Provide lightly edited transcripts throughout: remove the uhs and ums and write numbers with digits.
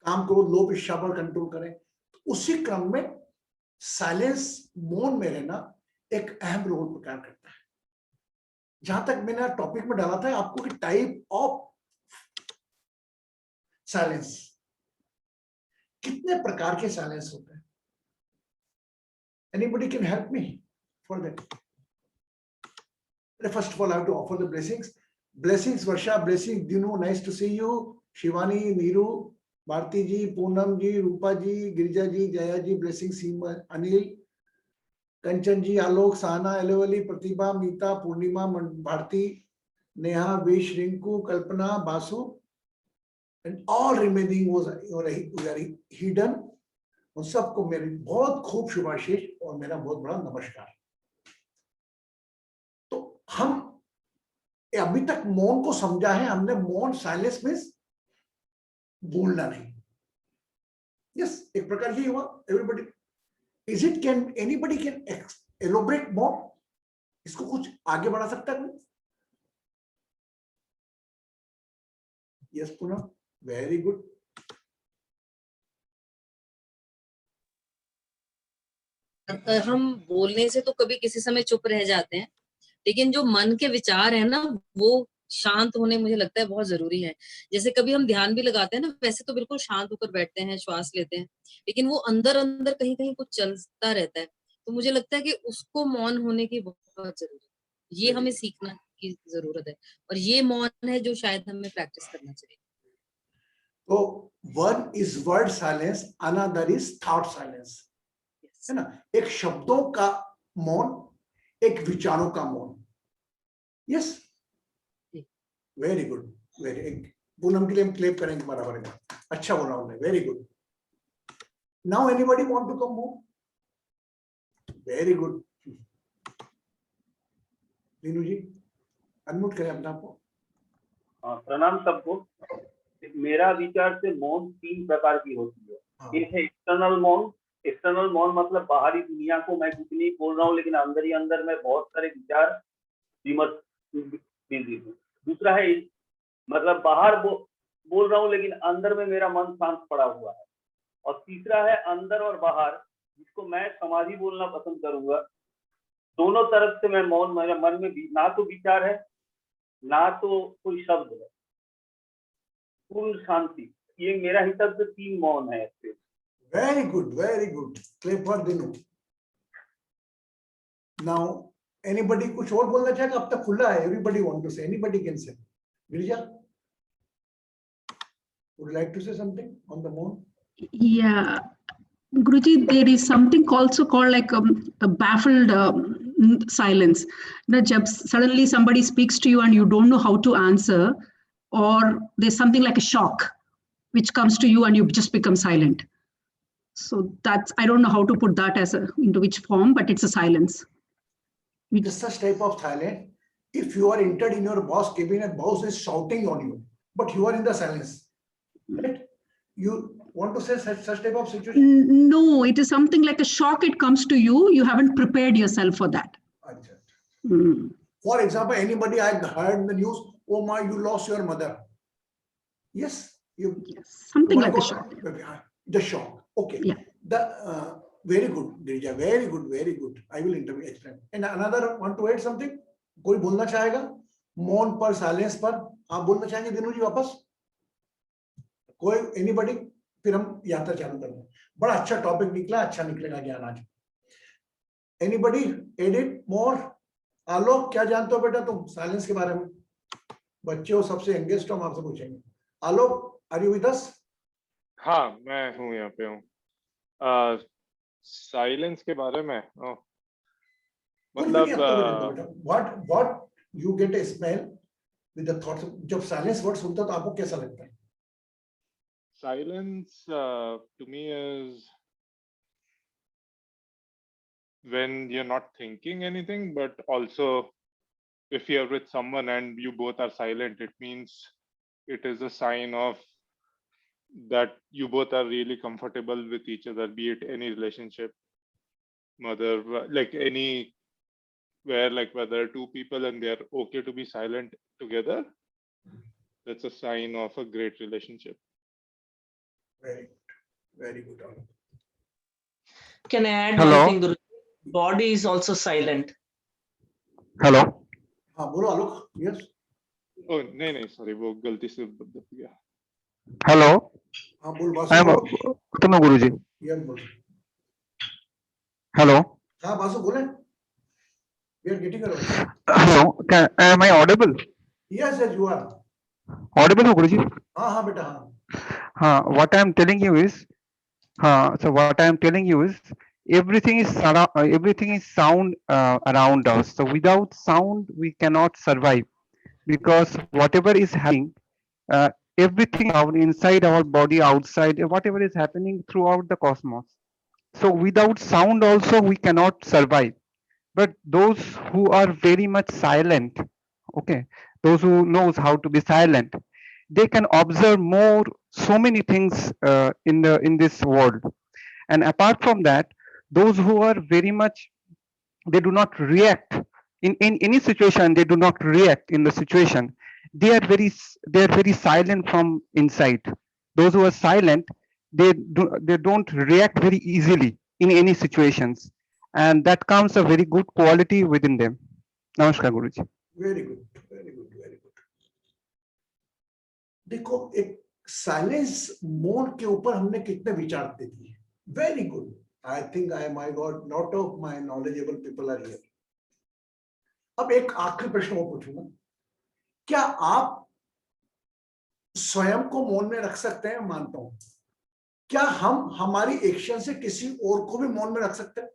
काम क्रोध लोभ इच्छा पर कंट्रोल करें। तो उसी क्रम में साइलेंस, मौन में रहना एक अहम रोल प्ले करता है। जहां तक मैंने टॉपिक में डाला था आपको कि टाइप ऑफ साइलेंस, कितने प्रकार के साइलेंस होते हैं। Anybody can help me for that? First of all, I have to offer the blessings. Blessings, Varsha. Blessings, Dinu. Nice to see you. Shivani, Neeru, Bharti ji, Poonam ji, Rupa ji, Girija ji, Jaya ji. Blessings, Seema, Anil, Kanchan ji, Alok, Sana, Elovali, Pratibha, Meeta, Purnima, Bharti, Neha, Vish, Rinku, Kalpana, Basu, and all remaining was hidden. उन सबको मेरी बहुत खूब शुभाशीष और मेरा बहुत बड़ा नमस्कार। तो हम अभी तक मौन को समझा है हमने। मौन, साइलेंस मींस बोलना नहीं। यस, एक प्रकार ये हुआ। Everybody, is it, can anybody can elaborate मौन? इसको कुछ आगे बढ़ा सकता है? यस पुनः, वेरी गुड। हम बोलने से तो कभी किसी समय चुप रह जाते हैं, लेकिन जो मन के विचार है ना, वो शांत होने मुझे लगता है बहुत जरूरी है। जैसे कभी हम ध्यान भी लगाते हैं ना, वैसे तो बिल्कुल शांत होकर बैठते हैं, श्वास लेते हैं, लेकिन वो अंदर अंदर कहीं कहीं कुछ चलता रहता है। तो मुझे लगता है कि उसको मौन होने की बहुत जरूरत है। ये हमें सीखना की जरूरत है, और ये मौन है जो शायद हमें प्रैक्टिस करना चाहिए। तो one is word silence, another is thought silence, है ना। एक शब्दों का मौन, एक विचारों का मौन। Yes, very good, very. Poonam के लिए हम क्लेप करेंगे बराबर में। अच्छा बोला उन्होंने, very good. Now anybody want to come more? Very good. Leenu ji, unmute करें अपने आप को। प्रणाम सबको। मेरा विचार से मौन 3 प्रकार की होती है। एक है एक्सटर्नल मौन। एक्सटर्नल मौन मतलब बाहरी दुनिया को मैं कुछ नहीं बोल रहा हूँ, लेकिन अंदर ही अंदर में बहुत सारे विचार विमर्श बिजी हूँ। दूसरा है मतलब बाहर बोल रहा हूँ, लेकिन अंदर में मेरा मन शांत पड़ा हुआ है। और तीसरा है अंदर और बाहर, जिसको मैं समाधि बोलना पसंद करूंगा। दोनों तरफ से मैं मौन, मेरे मन में ना तो विचार है ना तो कोई शब्द है, पूर्ण शांति। ये मेरा हिसाब से 3 मौन है। Very good, very good. Clap for Dinu. Now anybody कुछ और बोलना चाहेगा? अब तक खुला है, एवरीबॉडी वांट टू से, anybody can say. Girija, would you like to say something on the mount? Yeah, Guruji, there is something also called like a baffled silence. You know, jab suddenly somebody speaks to you and you don't know how to answer, or there's something like a shock which comes to you and you just become silent. So that's, I don't know how to put that as into which form, but it's a silence. This such type of silence. If you are entered in your boss cabin and boss is shouting on you, but you are in the silence, right? You want to say such type of situation? No, it is something like a shock. It comes to you. You haven't prepared yourself for that. For example, anybody, I heard in the news, oh my, you lost your mother. Yes, you. Yes, something like a shock. The shock. Okay. Yeah. The very good, Girija. Very good, very good. I will explain. And another want to add something? कोई बोलना चाहेगा? मौन पर, silence पर आप बोलना चाहेंगे दिनू जी वापस? कोई, एनीबॉडी? फिर हम यात्रा चालू करेंगे। बड़ा अच्छा टॉपिक निकला, अच्छा निकलेगा ज्ञान आज। एनीबॉडी एडिट मोर? आलोक, क्या जानते हो बेटा तुम साइलेंस के बारे में? बच्चे हो, सबसे यंगेस्ट हो, हम आपसे पूछेंगे। आलोक, आर यू विद अस? हाँ, मैं हूँ, यहाँ पे हूँ। साइलेंस के बारे में मतलब what you get a smell with the thoughts. जब साइलेंस वर्ड सुनते हो तो आपको कैसा लगता है? Silence to me is when you're not thinking anything, but also if you're with someone and you both are silent, it means it is a sign of that you both are really comfortable with each other, be it any relationship, like any where, like whether 2 people and they're okay to be silent together, that's a sign of a great relationship. very good. Can I add Hello? one thing, Guru? Body is also silent. Hello. हाँ बोलो आलोक. Yes. Oh, नहीं sorry, वो गलती से दब गया. Hello. हाँ बोल I am Basu. Uttam Guruji. Yes बोल. Hello. हाँ बासु बोले. We are getting a. Hello. Am I audible? Yes, yes, you are. Audible, Guruji? हाँ बेटा हाँ. What I am telling you is, everything is sound around us. So without sound, we cannot survive, because whatever is happening, everything out inside our body, outside, whatever is happening throughout the cosmos. So without sound also we cannot survive. But those who are very much silent, okay, those who knows how to be silent, they can observe so many things in this world. And apart from that, those who are very much, they do not react in any situation, they do not react in the situation, they are very silent from inside. Those who are silent, they don't react very easily in any situations, and that comes a very good quality within them. Namaskar Guruji. Very good, very good, very good. देखो एक silence mode के ऊपर हमने कितने विचार दे दिए. Very good. I think my God, lot of my knowledgeable people are here. अब एक आखिरी प्रश्न और पूछूंगा. क्या आप स्वयं को मौन में रख सकते हैं? मानता हूं. क्या हम हमारी एक्शन से किसी और को भी मौन में रख सकते हैं?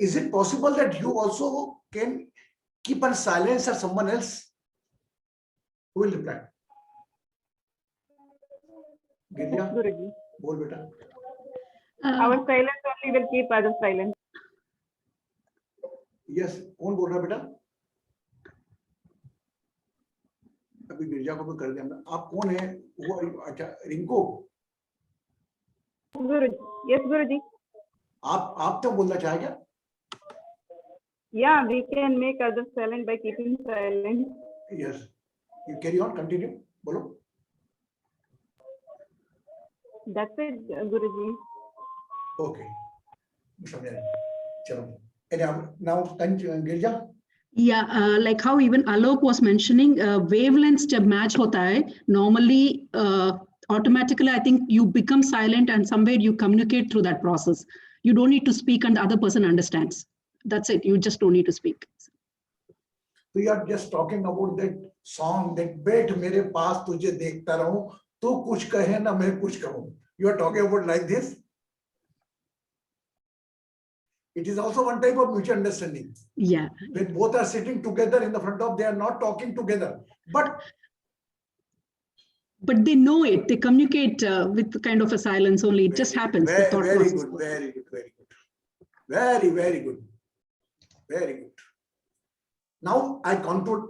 Is it possible that you also can keep on silence or someone else? Who will reply? Girija, Guruji. बोल बेटा. Our silence only will keep others silent. Yes, कौन बोल रहा है बेटा? अभी गिरिजा को भी कर दिया हमने. आप कौन है? वो अच्छा रिंकू. Guruji. Yes, Guruji. आप तो बोलना चाहे क्या? Yeah, we can make others silent by keeping silent. Yes. You carry on, continue. बोलो. That's it, Guruji. Okay. समझ रहे. चलो. And now, Girija. Yeah, like how even Alok was mentioning, wavelengths जब match होता है, normally automatically I think you become silent and somewhere you communicate through that process. You don't need to speak and the other person understands. That's it. You just don't need to speak. We are just talking about that song that बैठ मेरे पास तुझे देखता रहूं, तू कुछ कहे ना मैं कुछ कहूं. You are talking about like this. It is also one type of mutual understanding. Yeah. When both are sitting together in the front of, they are not talking together, but they know it. They communicate with kind of a silence only. It just happens. Very good, very good, very good. Very, very good. Very good. Now I conclude.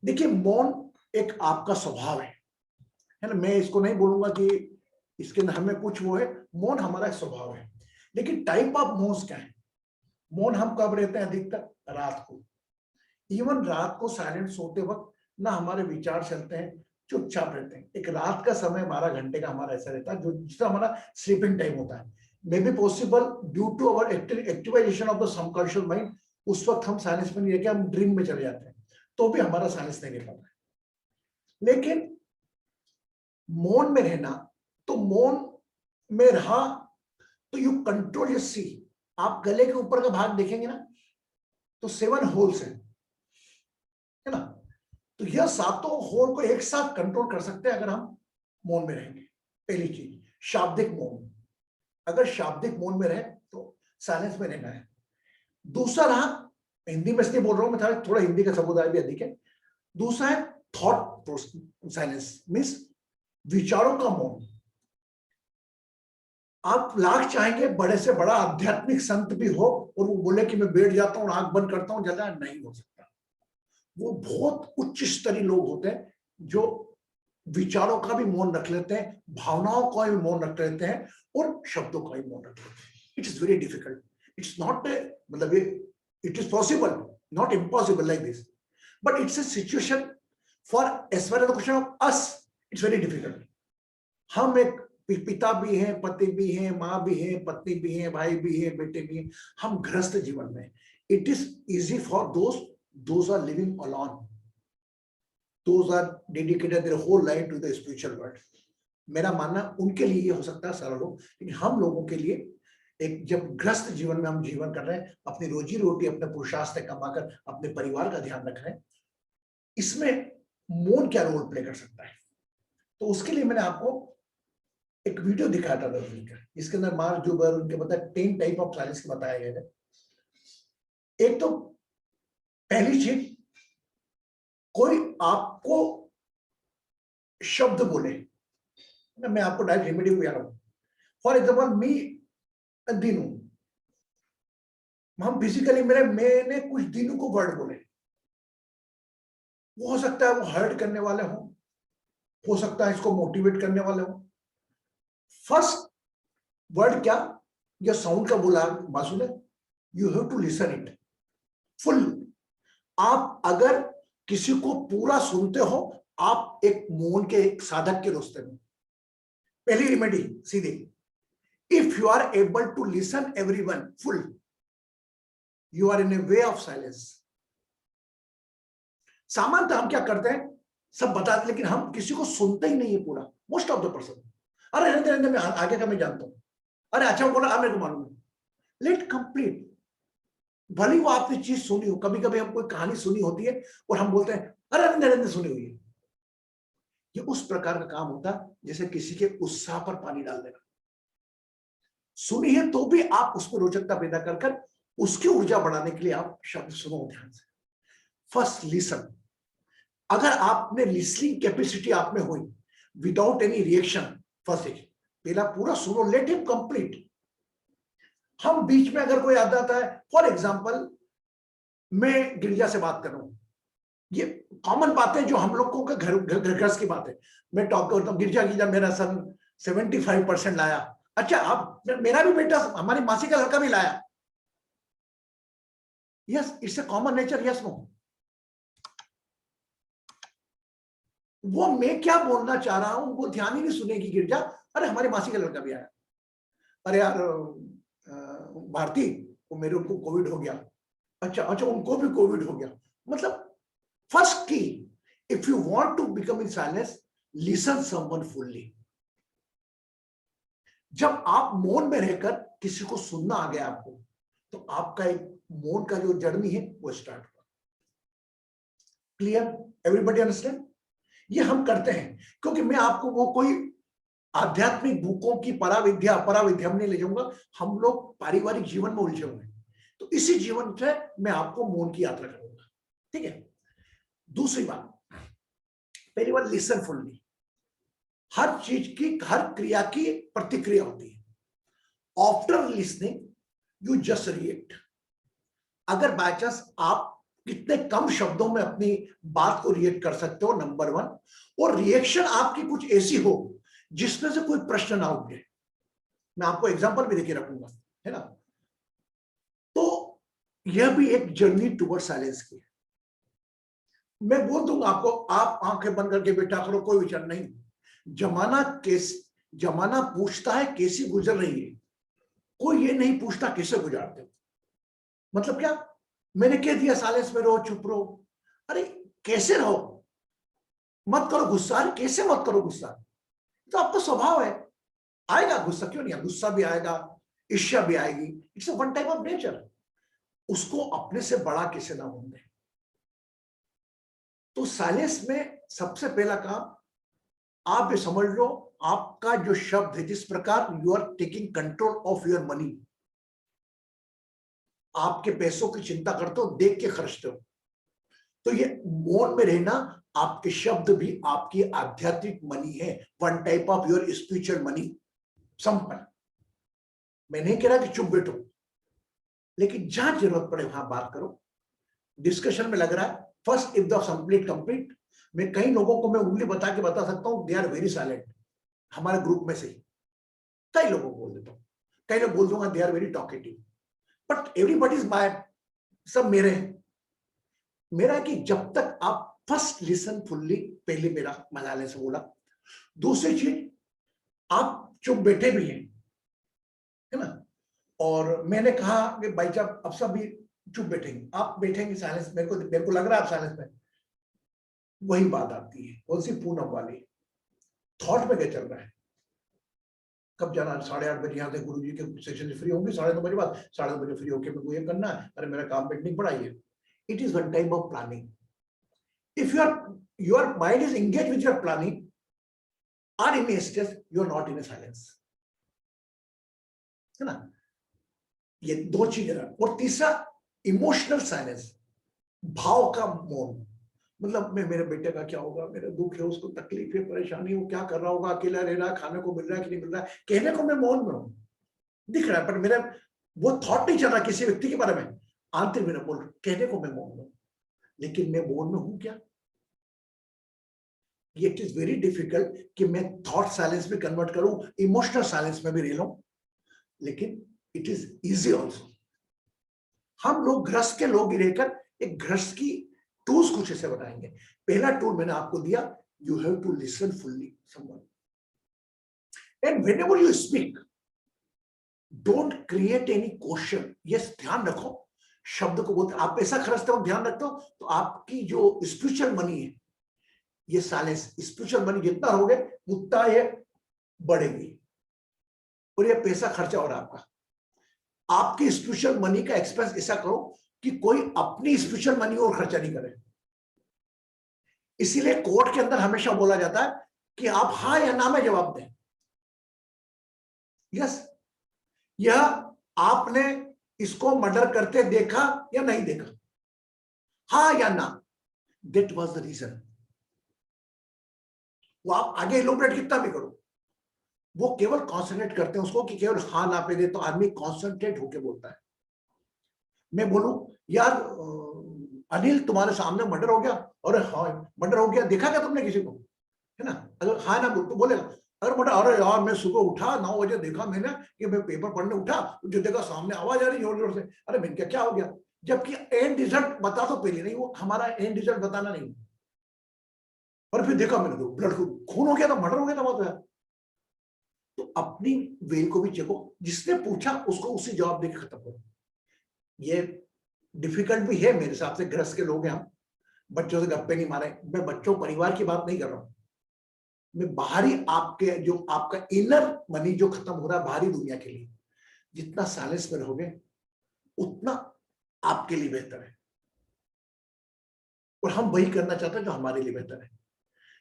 देखिए मौन एक आपका स्वभाव है ना. मैं इसको नहीं बोलूंगा कि इसके हमें कुछ वो है. मौन हमारा स्वभाव है. लेकिन टाइप ऑफ मौन क्या है? मौन हम कब रहते हैं? अधिकतर रात को. इवन रात को साइलेंट सोते वक्त ना हमारे विचार चलते हैं, चुपचाप रहते हैं. एक रात का समय 12 घंटे का हमारा ऐसा रहता है, जो जिसका हमारा स्लीपिंग टाइम होता है. May be possible due to our activization of the subconscious mind. उस वक्त हम साइलेंस में नहीं रहते, हम ड्रीम में चले जाते हैं, तो भी हमारा साइलेंस नहीं रह पाता है. लेकिन मौन में रहना, तो मौन में रहा तो यू कंट्रोल योर सी. आप गले के ऊपर का भाग देखेंगे ना, तो 7 होल्स है ना. तो यह 7 होल को एक साथ कंट्रोल कर सकते हैं अगर हम मौन में रहेंगे. पहली चीज शाब्दिक मौन. अगर शाब्दिक मौन में रहे तो साइलेंस में रहना है. दूसरा रहा, हिंदी में इसलिए बोल रहा हूं मैं, थोड़ा हिंदी का समुदाय भी अधिक है. दूसरा है थॉट साइलेंस, मीन्स विचारों का मौन. आप लाख चाहेंगे बड़े से बड़ा आध्यात्मिक संत भी हो और वो बोले कि मैं बैठ जाता हूं, आंख बंद करता हूं, जला, नहीं हो सकता. वो बहुत उच्च स्तरीय लोग होते हैं जो विचारों का भी मौन रख लेते हैं, भावनाओं का भी मौन रख लेते हैं और शब्दों का भी मौन रख लेते हैं. It is very difficult. It's not मतलब it is possible, not impossible like this, but it's a situation for as far as the question of us, it's very difficult. हम एक पिता भी हैं, पति भी हैं, माँ भी हैं, पत्नी भी हैं, भाई भी हैं, बेटे भी हैं, हम गृहस्थ जीवन में, it is easy for those are living alone, those are dedicated their whole life to the spiritual world. मेरा मानना उनके लिए ये हो सकता है सरल हो, लेकिन हम लोगों के लिए एक जब ग्रस्त जीवन में हम जीवन कर रहे हैं, अपनी रोजी रोटी अपने पुरुषार्थ से कमाकर अपने परिवार का ध्यान रख रहे हैं, इसमें मौन क्या रोल प्ले कर सकता है। तो उसके लिए मैंने आपको एक वीडियो दिखाया था रजनी का, इसके अंदर मार्क जूबर उनके बताया 10 टाइप ऑफ साइलेंस के बताए गए थे। एक तो पहली चीज, कोई आपको शब्द बोले, मैं आपको डायरेक्ट रेमेडी को रहा हूं, फॉर एग्जाम्पल मी दिनू, हम फिजिकली मैंने कुछ दिनों को वर्ड बोले, वो हो सकता है वो हर्ट करने वाले हो सकता है इसको मोटिवेट करने वाले हो। फर्स्ट वर्ड क्या, या साउंड का बोला मासूम है, you have to listen it full. आप अगर किसी को पूरा सुनते हो, आप एक मौन के एक साधक के रास्ते में, पहली रेमेडी सीधी, if you are able to listen everyone full, you are in a way of silence. सामान्यतः हम क्या करते हैं, सब बताते, लेकिन हम किसी को सुनते ही नहीं है पूरा, मोस्ट ऑफ द पर्सन। अरे रहने रहने, मैं आगे का मैं जानता हूं, अरे अच्छा वो बोला, मेरे को मालूम है, लेट कंप्लीट। भले वो आपने चीज सुनी हो, कभी कभी हम कोई कहानी सुनी होती है और हम बोलते हैं अरे रहने रहने सुनी हुई है। ये उस प्रकार का काम होता है जैसे किसी के उत्साह पर पानी डाल देना। सुनी है तो भी आप उसमें रोचकता पैदा कर उसकी ऊर्जा बढ़ाने के लिए आप शब्द सुनो ध्यान से। First listen. अगर आपने लिसनिंग कैपेसिटी आप में हुई विदाउट एनी रिएक्शन, फर्स्ट पहला पूरा सुनो, लेट हिम कंप्लीट। हम बीच में अगर कोई याद आता है, फॉर एग्जाम्पल मैं गिरिजा से बात कर रहा हूं, ये कॉमन बातें जो हम लोगों के घर की बात है, मैं टॉक करता हूँ, गिरिजा मेरा सन 75% लाया, अच्छा अब मेरा भी बेटा हमारी मासी का लड़का भी लाया, yes it's a common nature, yes no. वो मैं क्या बोलना चाह रहा हूं वो ध्यान ही नहीं सुनेगी गिरजा, अरे हमारी मासी का लड़का भी आया, अरे यार भारती वो मेरे उनको कोविड हो गया, अच्छा उनको भी कोविड हो गया। मतलब फर्स्ट की, if you want to become in silence, listen someone fully. जब आप मौन में रहकर किसी को सुनना आ गया आपको, तो आपका एक मौन का जो जर्नी है वो स्टार्ट हुआ। Clear, everybody understand? ये हम करते हैं क्योंकि मैं आपको वो कोई आध्यात्मिक बुकों की पराविद्या अपराविद्या में नहीं ले जाऊंगा, हम लोग पारिवारिक जीवन में उलझे हुए हैं, तो इसी जीवन से मैं आपको मौन की यात्रा करूंगा, ठीक है। दूसरी बात, पहली बात लिसन फुल्ली। हर चीज की, हर क्रिया की प्रतिक्रिया होती है। After listening you just react. अगर बाय चांस आप कितने कम शब्दों में अपनी बात को रिएक्ट कर सकते हो, नंबर 1, और रिएक्शन आपकी कुछ ऐसी हो जिसमें से कोई प्रश्न ना उठे। मैं आपको एग्जांपल भी देके रखूंगा, है ना। तो यह भी एक जर्नी टुवर्ड साइलेंस की है। मैं बोल दूंगा आपको, आप आंखें बंद करके बैठा करो, कोई विचार नहीं। जमाना पूछता है कैसी गुजर रही है, कोई ये नहीं पूछता कैसे गुजारते हो। मतलब क्या, मैंने कह दिया साइलेंस में रहो, चुप रहो, अरे कैसे रहो, मत करो गुस्सा, अरे कैसे मत करो गुस्सा, तो आपका स्वभाव है, आएगा गुस्सा, क्यों नहीं, गुस्सा भी आएगा, ईर्ष्या भी आएगी, it's a one type of nature. उसको अपने से बड़ा कैसे ना होने। तो साइलेंस में सबसे पहला काम आप ये समझ लो, आपका जो शब्द है, जिस प्रकार you are taking control of your money, आपके पैसों की चिंता करते हो, देख के खर्चते हो, तो ये मौन में रहना, आपके शब्द भी आपकी आध्यात्मिक मनी है, one type of your spiritual money. संपन्न, मैं नहीं कह रहा कि चुप बैठो, लेकिन जहां जरूरत पड़े वहां बात करो। डिस्कशन में लग रहा है, फर्स्ट इफ द कंप्लीट। मैं कई लोगों को मैं उंगली बता के बता सकता हूं, दे आर वेरी साइलेंट, हमारे ग्रुप में से ही कई लोगों को बोल देता हूं, कई लोग बोल दूंगा they are very talkative, but everybody is my, सब मेरे हैं। मेरा कि जब तक आप फर्स्ट लिसन फुल्ली, पहले मेरा मलाले से बोला। दूसरी चीज, आप चुप बैठे भी हैं, है ना। और मैंने कहा कि भाई साहब अब सब भी चुप बैठेंगे, आप बैठेंगे साइलेंस, मेरे को लग रहा है आप साइलेंस में। वही बात आती है, कौन सी पूनम वाली, थॉट में क्या चल रहा है, कब जाना है, 8:30 बजे यहाँ से गुरुजी के सेशन से फ्री होंगे, 9:30 बजे बाद 9:30 बजे फ्री होके मेरे को ये करना है, अरे मेरा काम पेंडिंग पड़ा ही है। It is one type of planning. If your mind is engaged with your planning or in a stress, you are not in a silence, है ना। ये दो चीजें। और तीसरा इमोशनल साइलेंस, भाव का मौन। मतलब मैं, मेरे बेटे का क्या होगा, मेरा दुख है, उसको तकलीफ है, परेशानी, वो क्या कर रहा होगा, अकेला रह रहा है, खाने को मिल रहा है कि नहीं मिल रहा है, कहने को मैं मौन में हूं, दिख रहा है, पर मेरा वो थॉट नहीं चल रहा किसी व्यक्ति के बारे में, आंतरिक मेरा बोल, कहने को मैं मौन में हूं, लेकिन मैं मौन में हूं क्या। इट इज वेरी डिफिकल्ट कि मैं थॉट साइलेंस में कन्वर्ट करूं, इमोशनल साइलेंस में भी रह लूं, लेकिन इट इज इजी ऑल्सो। हम लोग गृहस्थ के लोग ही रहकर एक गृहस्थ की टूल्स कुछ ऐसे बनाएंगे। पहला टूल मैंने आपको दिया, you have to listen fully someone, and whenever you speak don't create any question. Yes, ध्यान रखो शब्द को बोलते, आप पैसा खर्चते हो ध्यान रखते हो, तो आपकी जो स्पिरिचुअल मनी है, ये साइलेंस स्पिरिचुअल मनी जितना होगे उतना ये बढ़ेगी, और ये पैसा खर्चा हो रहा है आपका। आपकी स्पिरिचुअल मनी का एक्सपेंस ऐसा करो कि कोई अपनी स्पिरिचुअल मनी और खर्चा नहीं करे। इसीलिए कोर्ट के अंदर हमेशा बोला जाता है कि आप हाँ या ना में जवाब दें। यस, यह आपने इसको मर्डर करते देखा या नहीं देखा, हाँ या ना, दैट वाज द रीजन। वो आप आगे इलोबरेट कितना भी करो, वो केवल कॉन्सेंट्रेट करते हैं उसको कि केवल हाँ ना पे दे, तो आदमी कॉन्सेंट्रेट होके बोलता है। मैं बोलूं यार अनिल तुम्हारे सामने मर्डर हो गया, और हाँ मर्डर हो गया, देखा क्या तुमने किसी को, है ना। अगर हाँ ना बोल तो बोलेगा, अगर मर्डर, अरे यार मैं सुबह उठा 9 बजे देखा मैंने कि मैं पेपर पढ़ने उठा, जो देखा सामने आवाज आ रही जोर जोर से, अरे मैंने क्या हो गया। जबकि एंड रिजल्ट बता तो पहले नहीं, वो हमारा एंड रिजल्ट बताना नहीं, और फिर देखा मैंने तो ब्लड खून हो गया था, मर्डर हो गया था बहुत है। तो अपनी वे को भी चेको, जिसने पूछा उसको उसी जवाब देकर खत्म करो। ये डिफिकल्ट भी है मेरे हिसाब से, गृहस्थ के लोग हैं हम, बच्चों से गप्पे नहीं मारे। मैं बच्चों परिवार की बात नहीं कर रहा हूं, मैं बाहरी आपके जो आपका इनर मनी जो खत्म हो रहा है बाहरी दुनिया के लिए, जितना साइलेंस में रहोगे उतना आपके लिए बेहतर है, और हम वही करना चाहते हैं जो हमारे लिए बेहतर है।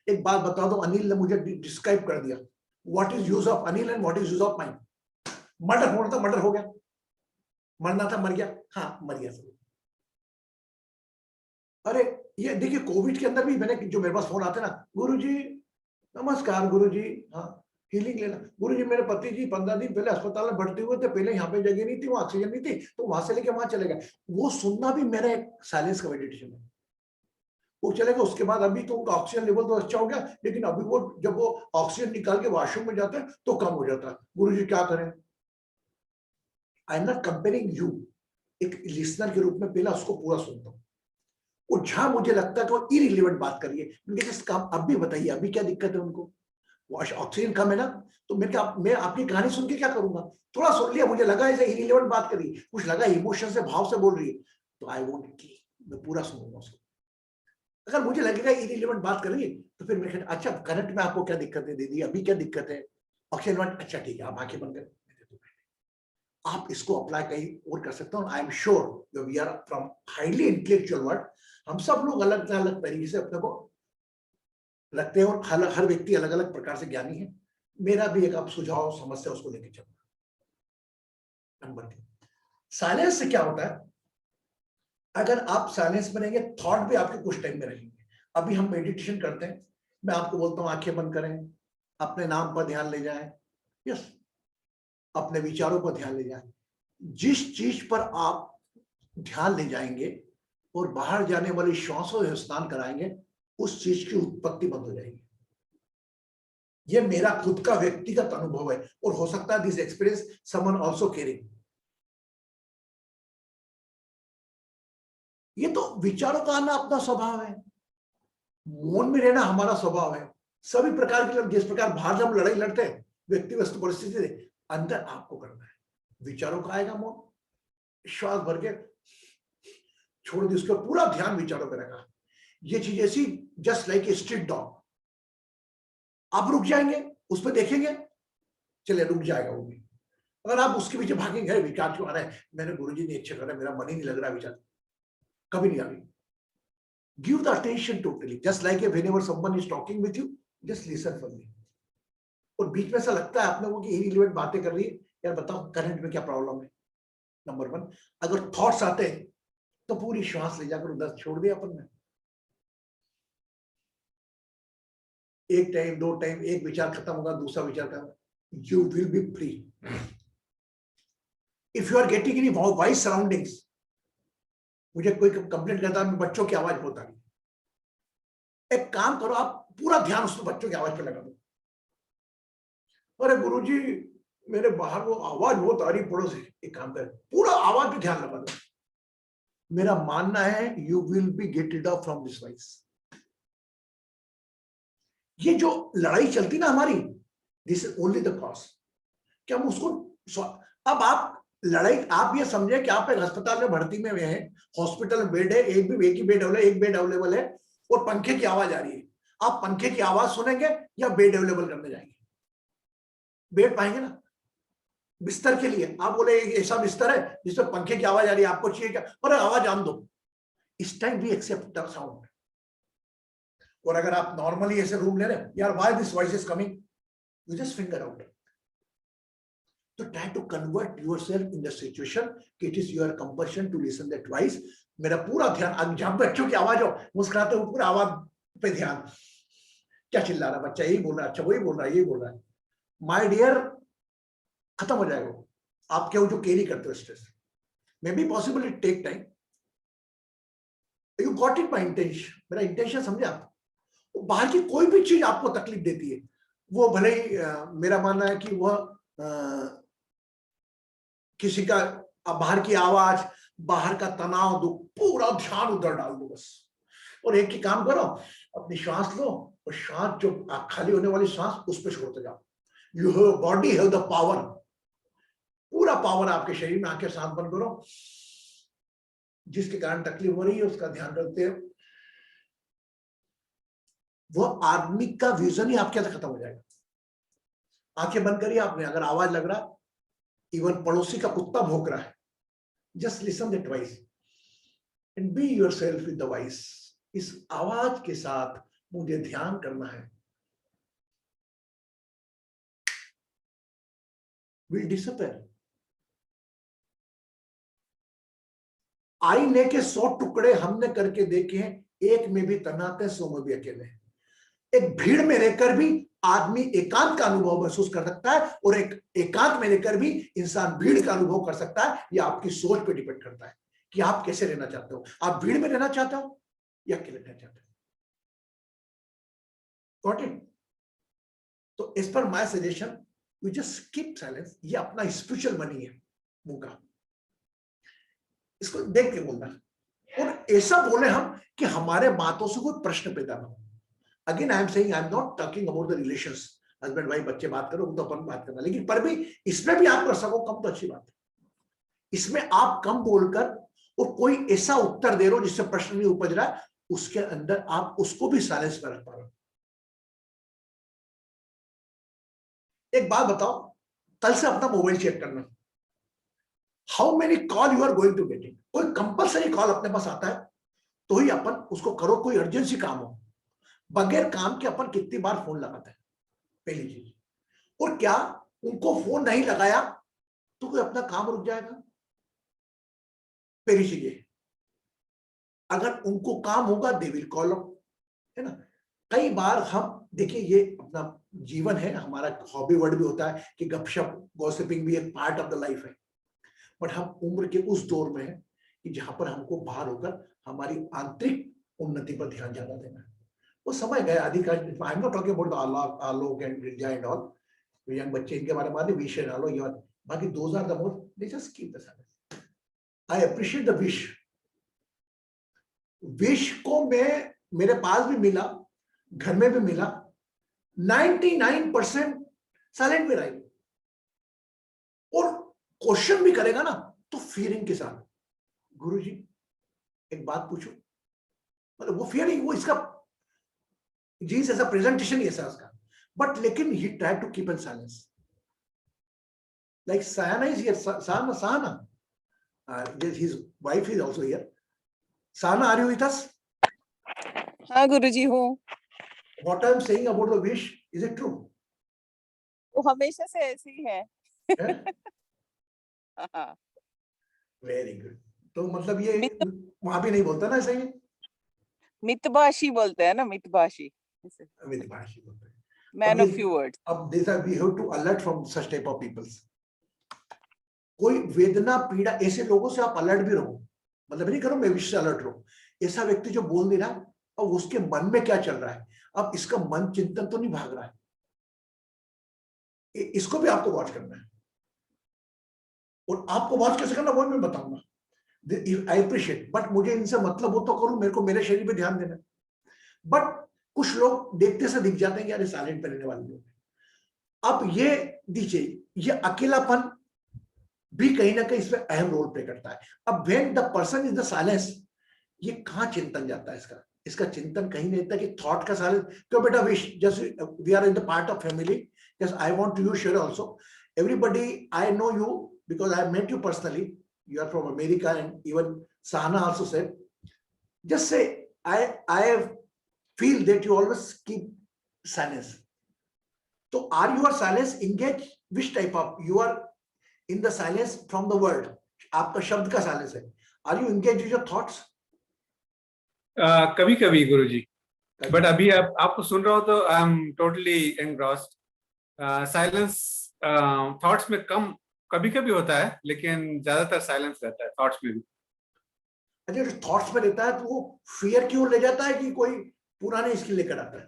एक बात बता दो, अनिल ने मुझे डिस्क्राइब कर दिया what is use of Anil and what is use of mind. Murder होना था मर्डर हो गया, मरना था मर गया, हाँ मर गया सब। अरे ये देखिए कोविड के अंदर भी मैंने, जो मेरे पास फोन आते ना, गुरुजी नमस्कार, गुरुजी हाँ हीलिंग लेना, गुरुजी मेरे पति जी 15 दिन पहले अस्पताल में भर्ती हुए थे, पहले यहाँ पे जगह नहीं थी, वहां ऑक्सीजन नहीं थी, तो वहां से लेके वहां चले गए। वो सुनना भी मेरा एक साइलेंस का मेडिटेशन है। वो चलेगा, उसके बाद अभी तो उनका ऑक्सीजन लेवल तो अच्छा हो गया, लेकिन अभी वो जब वो ऑक्सीजन निकाल के वॉशरूम में जाते हैं तो कम हो जाता है। गुरुजी क्या करें। आई एम नॉट कंपेयरिंग यू, एक लिसनर के रूप में पहला उसको पूरा सुनता हूँ, और जहां मुझे लगता है कि वो इरिलेवेंट बात कर रही है, उनके जस्ट काम अब भी बताइए अभी क्या दिक्कत है उनको, ऑक्सीजन कम है ना, तो मैं आपकी कहानी सुन के क्या करूंगा, थोड़ा सुन लिया, मुझे लगा ऐसे इरिलेवेंट बात कर रही है, कुछ लगा इमोशन से भाव से बोल रही है, तो आई वोंट की मैं पूरा सुनूंगा उसको। अगर मुझे लगेगा इरिलेवेंट बात कर रही है तो फिर मैं कहता अच्छा करंट में आपको क्या दिक्कत है दीदी, अभी क्या दिक्कत है, ऑक्सीजन, अच्छा ठीक है आप आंखें बंद करें। आप इसको अप्लाई कहीं और कर सकते हो। I am sure we are from highly intellectual world, हम सब लोग अलग अलग तरीके से अपने को रखते हैं, और हर व्यक्ति अलग अलग प्रकार से ज्ञानी है। मेरा भी एक आप सुझाव समस्या उसको लेके चलना। नंबर 3, साइलेंस से क्या होता है, अगर आप साइलेंस में रहेंगे थॉट भी आपके कुछ टाइम में रहेंगे। अभी हम मेडिटेशन करते हैं, मैं आपको बोलता हूं आंखें बंद करें, अपने नाम पर ध्यान ले जाएं, यस, अपने विचारों पर ध्यान ले जाएं। जिस चीज पर आप ध्यान ले जाएंगे और बाहर जाने वाली श्वासों से स्नान कराएंगे, उस चीज की उत्पत्ति बंद हो जाएगी। यह मेरा खुद का व्यक्तिगत अनुभव है, और हो सकता है this experience someone also carrying. ये तो विचारों का आना अपना स्वभाव है, मौन में रहना हमारा स्वभाव है। सभी प्रकार के लोग जिस प्रकार बाहर हम लड़ाई लड़ते हैं, व्यक्ति वस्तु परिस्थिति अंदर आपको करना है। विचारों का आएगा मौन, श्वास भर के छोड़ दी, उसका पूरा ध्यान विचारों पर रखा। ये चीज ऐसी जस्ट लाइक ए स्ट्रीट डॉग, आप रुक जाएंगे, उस पर देखेंगे, चले रुक जाएगा वो भी। अगर आप उसके पीछे भागेंगे, विचार क्यों आ रहा है, मैंने गुरुजी ने अच्छा करा, मेरा मन ही नहीं लग रहा, विचार कभी नहीं आएगी। Give the attention totally, just like whenever someone is talking with you, just listen for me. और बीच में ऐसा लगता है आप लोगों की इररिलेवेंट बातें कर रही है, यार बताओ करंट में क्या प्रॉब्लम है। नंबर 1, अगर थॉट्स आते हैं तो पूरी श्वास ले जाकर उधर छोड़ दिया अपन ने। एक टाइम, 2 टाइम, एक विचार खत्म होगा, दूसरा विचार खत्म, you will be free. If you are getting any voice surroundings, मुझे कोई कंप्लेंट करता है बच्चों की आवाज बहुत आ रही है, एक काम करो, आप पूरा ध्यान उस बच्चों की आवाज पे लगा दो। अरे गुरुजी मेरे बाहर वो आवाज बहुत आ रही पड़ोस से, एक काम कर पूरा आवाज पे ध्यान लगा दो। मेरा मानना है you will be get rid off from this voice. ये जो लड़ाई चलती ना हमारी, this is only the cause कि हम उसको, अब आप लड़ाई, आप ये समझे कि आप एक अस्पताल में भर्ती में हुए हैं, हॉस्पिटल में बेड है, एक ही बेड अवेलेबल है और पंखे की आवाज आ रही है। आप पंखे की आवाज सुनेंगे या बेड अवेलेबल करने जाएंगे? बेड पाएंगे ना। बिस्तर के लिए आप बोले ऐसा बिस्तर है जिसमें पंखे की आवाज आ रही है, आपको चाहिए क्या? पर आवाज आन दो। इस टाइम भी एक्सेप्ट द साउंड। और अगर आप नॉर्मली ऐसे रूम ले रहे हैं, यार why this voice is coming, you just finger out. So try to convert yourself in the situation. It is your compulsion to listen that voice. मेरा पूरा ध्यान, जब बच्चों की आवाज हो मुस्कुराते हो, पूरा आवाज पे ध्यान, क्या चिल्ला रहा बच्चा, यही बोल रहा है, अच्छा वही बोल रहा है, यही बोल रहा है। माय डियर, खत्म हो जाएगा। आप क्या जो कैरी करते हो stress, may be possible it take time. You got it my intention, मेरा इंटेंशन समझे आप? बाहर की कोई भी चीज आपको तकलीफ देती है, वो भले ही मेरा मानना है कि वह किसी का बाहर की आवाज, बाहर का तनाव, दुख, पूरा ध्यान उधर डाल दो बस। और एक ही काम करो, अपनी श्वास लो और श्वास जो खाली होने वाली श्वास उस पर छोड़ते जाओ। You have body have the power, पूरा पावर आपके शरीर में। आके सांस बंद करो, जिसके कारण तकलीफ हो रही है उसका ध्यान रखते हैं। वो आदमी का विजन ही आपके अंदर खत्म हो जाएगा। आंखें बंद करिए आपने, अगर आवाज लग रहा, इवन पड़ोसी का कुत्ता भौंक रहा है, just listen that voice and be yourself with the voice. इस आवाज के साथ मुझे ध्यान करना है, विल डिसअपियर। आईने के 100 टुकड़े हमने करके देखे हैं, एक में भी तनाते 100 में भी अकेले। एक भीड़ में रहकर भी आदमी एकांत का अनुभव महसूस कर सकता है, और एक एकांत में रहकर भी इंसान भीड़ का अनुभव कर सकता है। यह आपकी सोच पे डिपेंड करता है कि आप कैसे रहना चाहते हो। आप भीड़ में रहना चाहते हो या अकेले रहना चाहते हो? Got it? तो इस पर my suggestion, you just keep silence. ये अपना स्पिरिचुअल मनी है मुंह का, इसको देख के बोलना, और ऐसा बोले हम कि हमारे बातों से कोई प्रश्न पैदा ना हो। Again, I am saying, I am not talking about the relations, husband wife, बच्चे बात करो, तो अपन बात करना, लेकिन पर भी इसमें भी आप कर सको कम तो अच्छी बात है। इसमें आप कम बोलकर और कोई ऐसा उत्तर दे रहे हो जिससे प्रश्न नहीं उपज रहा है, उसके अंदर आप उसको भी साइलेंस पर रख पा रहे हो। एक बात बताओ, कल से अपना मोबाइल चेक करना, how many call you are going to getting. कोई कंपल्सरी कॉल अपने पास आता है तो ही अपन उसको करो, कोई अर्जेंसी काम हो। बगैर काम के अपन कितनी बार फोन लगाते हैं, पहली चीज। और क्या उनको फोन नहीं लगाया तो कोई अपना काम रुक जाएगा? पहली चीज है, अगर उनको काम होगा दे विल कॉल अप, है ना। कई बार हम देखिए, ये अपना जीवन है, हमारा हॉबी वर्ड भी होता है कि गपशप गॉसिपिंग भी एक पार्ट ऑफ द लाइफ है। बट हम उम्र के उस दौर में है कि जहां पर हमको बाहर होकर हमारी आंतरिक उन्नति पर ध्यान ज्यादा देना है। वो समय गया अधिकांश। I am not talking about Alok and Girija and all, young बच्चे, इनके बारे में विश आलो, ये बाकी those are the most, they just keep the silence. I appreciate the Vish. Vish को मैं, मेरे पास भी मिला, घर में भी मिला। 99% साइलेंट में रहेगी, और क्वेश्चन भी करेगा ना तो फीलिंग के साथ, गुरुजी एक बात पूछूं, मतलब वो फीलिंग, वो इसका जीन्स ऐसा प्रेजेंटेशन ही ऐसा उसका, बट लेकिन he try to keep in silence. Like Sahana is here. Sahana. His wife is also here. Sahana, are you with us? हाँ गुरुजी हूँ. What I am saying about the wish, is it true? वो हमेशा से ऐसी ही है. हाँ. Very good. तो मतलब ये वहां भी नहीं बोलता ना ऐसा ही? मितभाषी बोलते हैं ना, मितभाषी. मितभाषी बोलते हैं. Man of few words. अब these are, we have to alert from such type of peoples. कोई वेदना पीड़ा ऐसे लोगों से आप अलर्ट भी रहो, मतलब नहीं करो मैं विश से अलर्ट रहो. ऐसा व्यक्ति जो बोल नहीं रहा, अब उसके मन में क्या चल रहा है, अब इसका मन चिंतन तो नहीं भाग रहा है, इसको भी आपको वॉच करना है. और आपको वॉच कैसे करना वो मैं बताऊंगा. आई अप्रिशिएट, बट मुझे इनसे मतलब हो तो करूं, मेरे को मेरे शरीर पे ध्यान देना. बट कुछ लोग देखते से दिख जाते हैं कि यार साइलेंट पे रहने वाले लोग. अब ये दीजिए, ये अकेलापन भी कहीं ना कहीं इसमें अहम रोल प्ले करता है. अब when the person is the silence, ये कहाँ चिंतन जाता है इसका चिंतन कहीं नहीं रहता कि थॉट का साइलेंस. क्यों बेटा Vish, just we are in the part of family, just I want to you share also. Everybody, I know you because I met you personally, you are from America, and even Sahana also said, just say I feel that you always keep silence. So are your silence engaged? Which type of, you are in the silence from the word, आपका शब्द का silence है. Are you engaged with your thoughts? कभी कभी गुरुजी, but अभी आपको सुन रहा हो तो I am totally engrossed. Silence thoughts में कम कभी कभी होता है, लेकिन ज्यादातर साइलेंस रहता है थॉट्स में भी. अच्छा, जो थॉट्स में रहता है तो वो फियर की ओर ले जाता है कि कोई पुराने इसके लेकर आता है?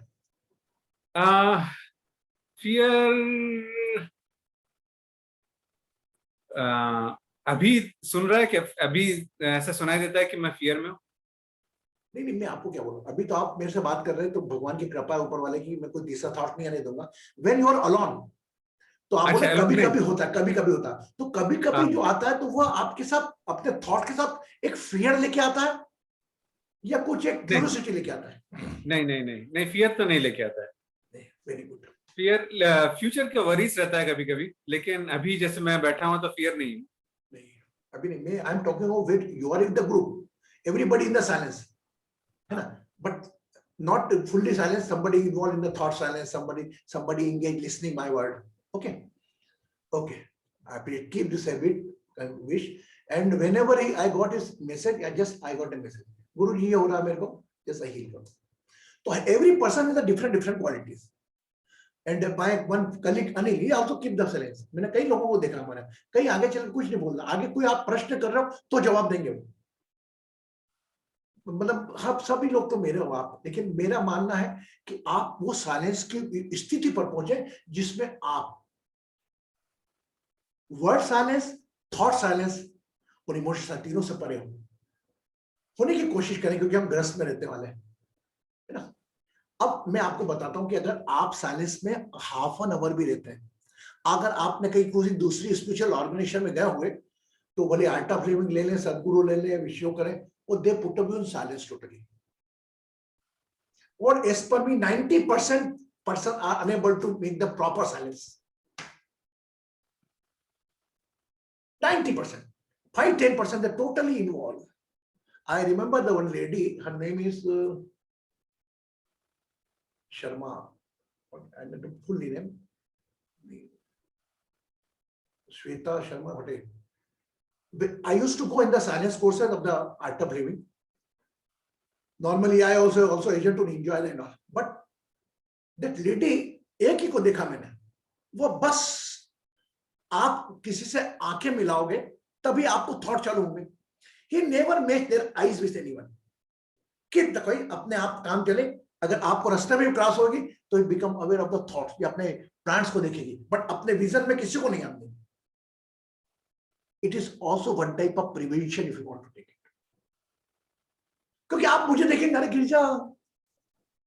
फियर अभी सुन रहा है कि अभी ऐसा सुनाई देता है कि मैं फियर में हूँ. नहीं, मैं आपको क्या बोलूं, अभी तो आप मेरे से बात कर रहे हैं तो भगवान की कृपा है ऊपर वाले की, मैं कोई तीसरा थॉट नहीं आने दूंगा. व्हेन यू आर अलोन, तो आप बोले कभी कभी होता है, कभी कभी होता है, तो कभी कभी जो आता है तो वो आपके साथ अपने थॉट के साथ एक फियर लेके आता है या कुछ एक क्यूरियोसिटी लेके आता है? नहीं नहीं नहीं नहीं, फियर तो नहीं लेके आता है. Very good. फियर फ्यूचर का वरीज रहता है कभी कभी, लेकिन अभी जैसे मैं बैठा हूं तो फियर नहीं. अभी नहीं, मैं I am talking about with you are in the group, everybody in the silence, है ना, but not fully silent, somebody involved in the thought silence, somebody engaged listening my word. Okay, I keep this habit, wish, and whenever I got his message, I got a message, Guruji ये हो रहा है मेरे को, just I heal करो. तो every person has a different qualities, and my one colleague Anil, he also keep the silence. मैंने कई लोगों को देखा, हमारा कहीं आगे चल कुछ नहीं बोलना, आगे कोई आप प्रश्न कर रहे हो तो जवाब देंगे वो, मतलब हम सभी लोग तो मेरे हो आप, लेकिन मेरा मानना है कि आप वो साइलेंस की स्थिति पर पहुंचे जिसमें आप वर्ड साइलेंस, थॉट साइलेंस और इमोशन तीनों से परे होने की कोशिश करें, क्योंकि हम ग्रस्त में रहने वाले हैं, है ना. अब मैं आपको बताता हूं कि अगर आप साइलेंस में हाफ एन आवर भी रहते हैं, अगर आपने कहीं कोई दूसरी स्पिरिचुअल ऑर्गेनाइजेशन में गए हुए तो बोले आर्ट ऑफ लिविंग ले लें, सदगुरु ले लें, विषयों करें, or they put up in silence totally. Or as per me, 90% person are unable to make the proper silence. 90%, 5-10% they're totally involved. I remember the one lady, her name is Sharma, I don't know full name, Shweta Sharma, whatever. I used to go in the silence courses of the art of living. Normally, I also agent to enjoy and all. But that lady, एक ही को देखा मैंने, वो बस आप किसी से आंखें मिलाओगे तभी आपको थॉट चालू होंगे. He never make their eyes with anyone. कि कोई अपने आप काम चले, अगर आपको रास्ते में क्रॉस होगी तो you become aware of the thoughts, ये अपने प्लांट्स को देखेगी, बट अपने विजन में किसी को नहीं आने. It is also one type of prevention if you want to take it. क्योंकि आप मुझे देखेंगे, अरे गिरजा,